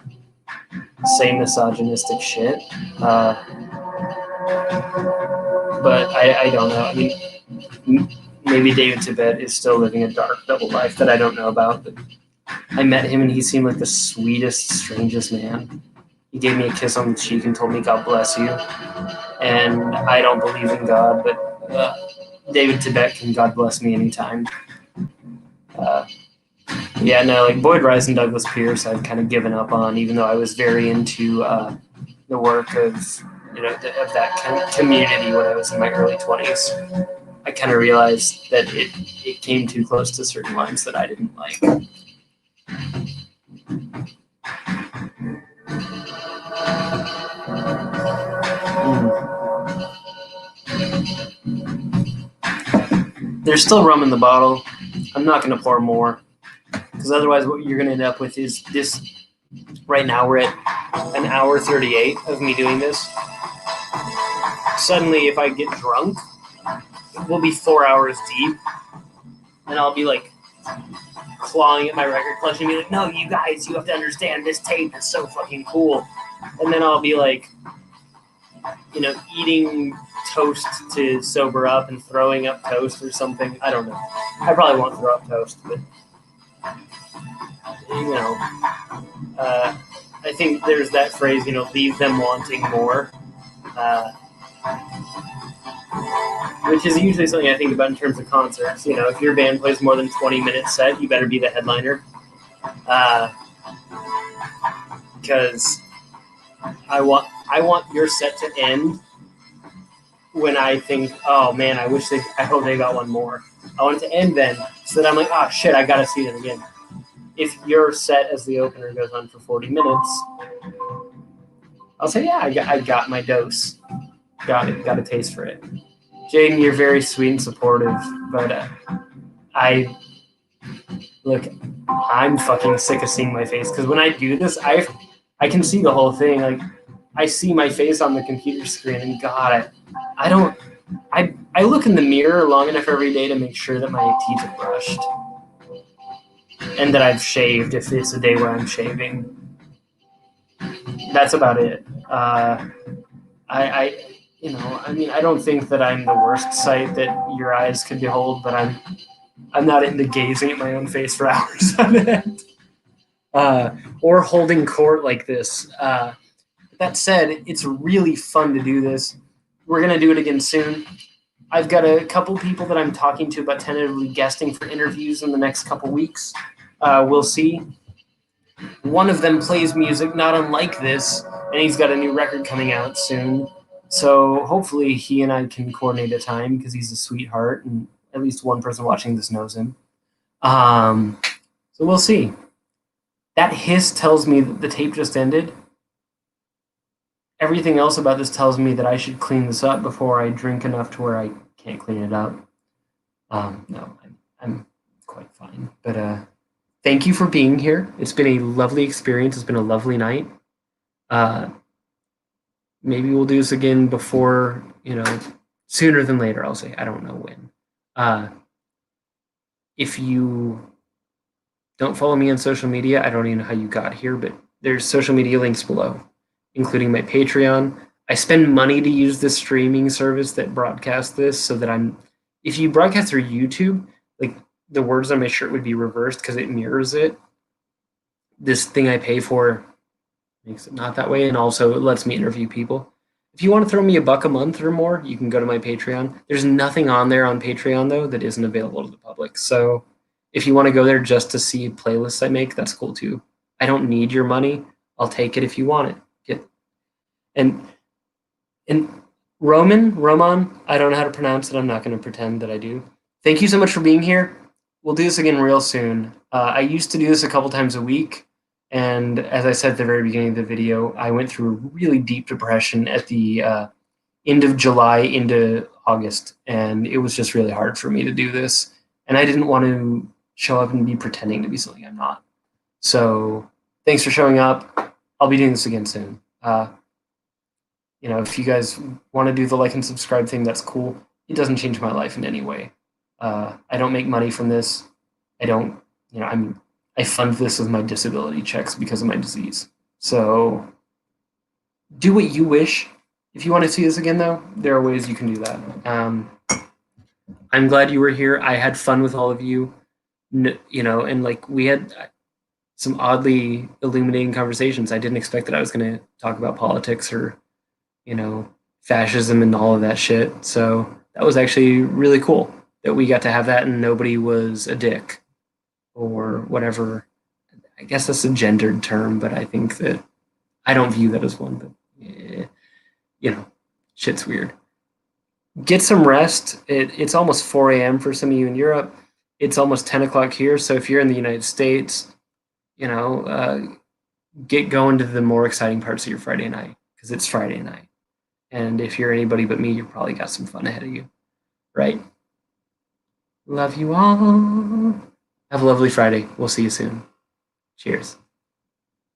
say misogynistic shit. But I don't know. I mean, maybe David Tibet is still living a dark double life that I don't know about. But I met him and he seemed like the sweetest, strangest man. He gave me a kiss on the cheek and told me, God bless you. And I don't believe in God, but David Tibet can God bless me anytime. Yeah, no, like Boyd Rice and Douglas Pierce, I've kind of given up on, even though I was very into the work of of that kind of community when I was in my early 20s. I kind of realized that it came too close to certain lines that I didn't like. There's still rum in the bottle. I'm not going to pour more because otherwise what you're going to end up with is this. Right now we're at an hour 38 of me doing this. Suddenly, if I get drunk, we'll be 4 hours deep, and I'll be like clawing at my record clutch and be like, no, you guys, you have to understand, this tape is so fucking cool. And then I'll be like, eating toast to sober up and throwing up toast or something. I don't know. I probably won't throw up toast, but I think there's that phrase, leave them wanting more, which is usually something I think about in terms of concerts. If your band plays more than 20-minute set, you better be the headliner, because I want your set to end when I think, oh man, I hope they got one more. I want it to end then, so that I'm like, oh shit, I gotta see them again. If your set as the opener goes on for 40 minutes, I'll say, yeah, I got my dose. Got a taste for it. Jaden, you're very sweet and supportive, but I'm fucking sick of seeing my face, because when I do this, I can see the whole thing. Like, I see my face on the computer screen, and God, I look in the mirror long enough every day to make sure that my teeth are brushed and that I've shaved if it's a day where I'm shaving. That's about it. I don't think that I'm the worst sight that your eyes could behold, but I'm not into gazing at my own face for hours on end, or holding court like this. That said, it's really fun to do this. We're gonna do it again soon. I've got a couple people that I'm talking to about tentatively guesting for interviews in the next couple weeks. We'll see. One of them plays music not unlike this, and he's got a new record coming out soon. So hopefully he and I can coordinate a time, because he's a sweetheart, and at least one person watching this knows him. So we'll see. That hiss tells me that the tape just ended. Everything else about this tells me that I should clean this up before I drink enough to where I can't clean it up. No, I'm quite fine. But thank you for being here. It's been a lovely experience. It's been a lovely night. Maybe we'll do this again before, sooner than later, I'll say. I don't know when. If you don't follow me on social media, I don't even know how you got here, but there's social media links below, including my Patreon. I spend money to use this streaming service that broadcasts this so that if you broadcast through YouTube, like the words on my shirt would be reversed because it mirrors it. This thing I pay for makes it not that way, and also it lets me interview people. If you want to throw me $1 a month or more, you can go to my Patreon. There's nothing on there on Patreon though that isn't available to the public. So if you want to go there just to see playlists I make, that's cool too. I don't need your money. I'll take it if you want it. And Roman, I don't know how to pronounce it. I'm not going to pretend that I do. Thank you so much for being here. We'll do this again real soon. I used to do this a couple times a week. And as I said at the very beginning of the video, I went through a really deep depression at the end of July into August. And it was just really hard for me to do this. And I didn't want to show up and be pretending to be something I'm not. So thanks for showing up. I'll be doing this again soon. If you guys want to do the like and subscribe thing, that's cool. It doesn't change my life in any way. I don't make money from this. I fund this with my disability checks because of my disease. So do what you wish. If you want to see this again, though, there are ways you can do that. I'm glad you were here. I had fun with all of you, and like we had some oddly illuminating conversations. I didn't expect that I was going to talk about politics or, fascism and all of that shit. So that was actually really cool that we got to have that and nobody was a dick or whatever. I guess that's a gendered term, but I think that I don't view that as one, but shit's weird. Get some rest. It's almost 4 a.m. for some of you in Europe. It's almost 10 o'clock here. So if you're in the United States, get going to the more exciting parts of your Friday night because it's Friday night. And if you're anybody but me, you've probably got some fun ahead of you, right? Love you all. Have a lovely Friday. We'll see you soon. Cheers.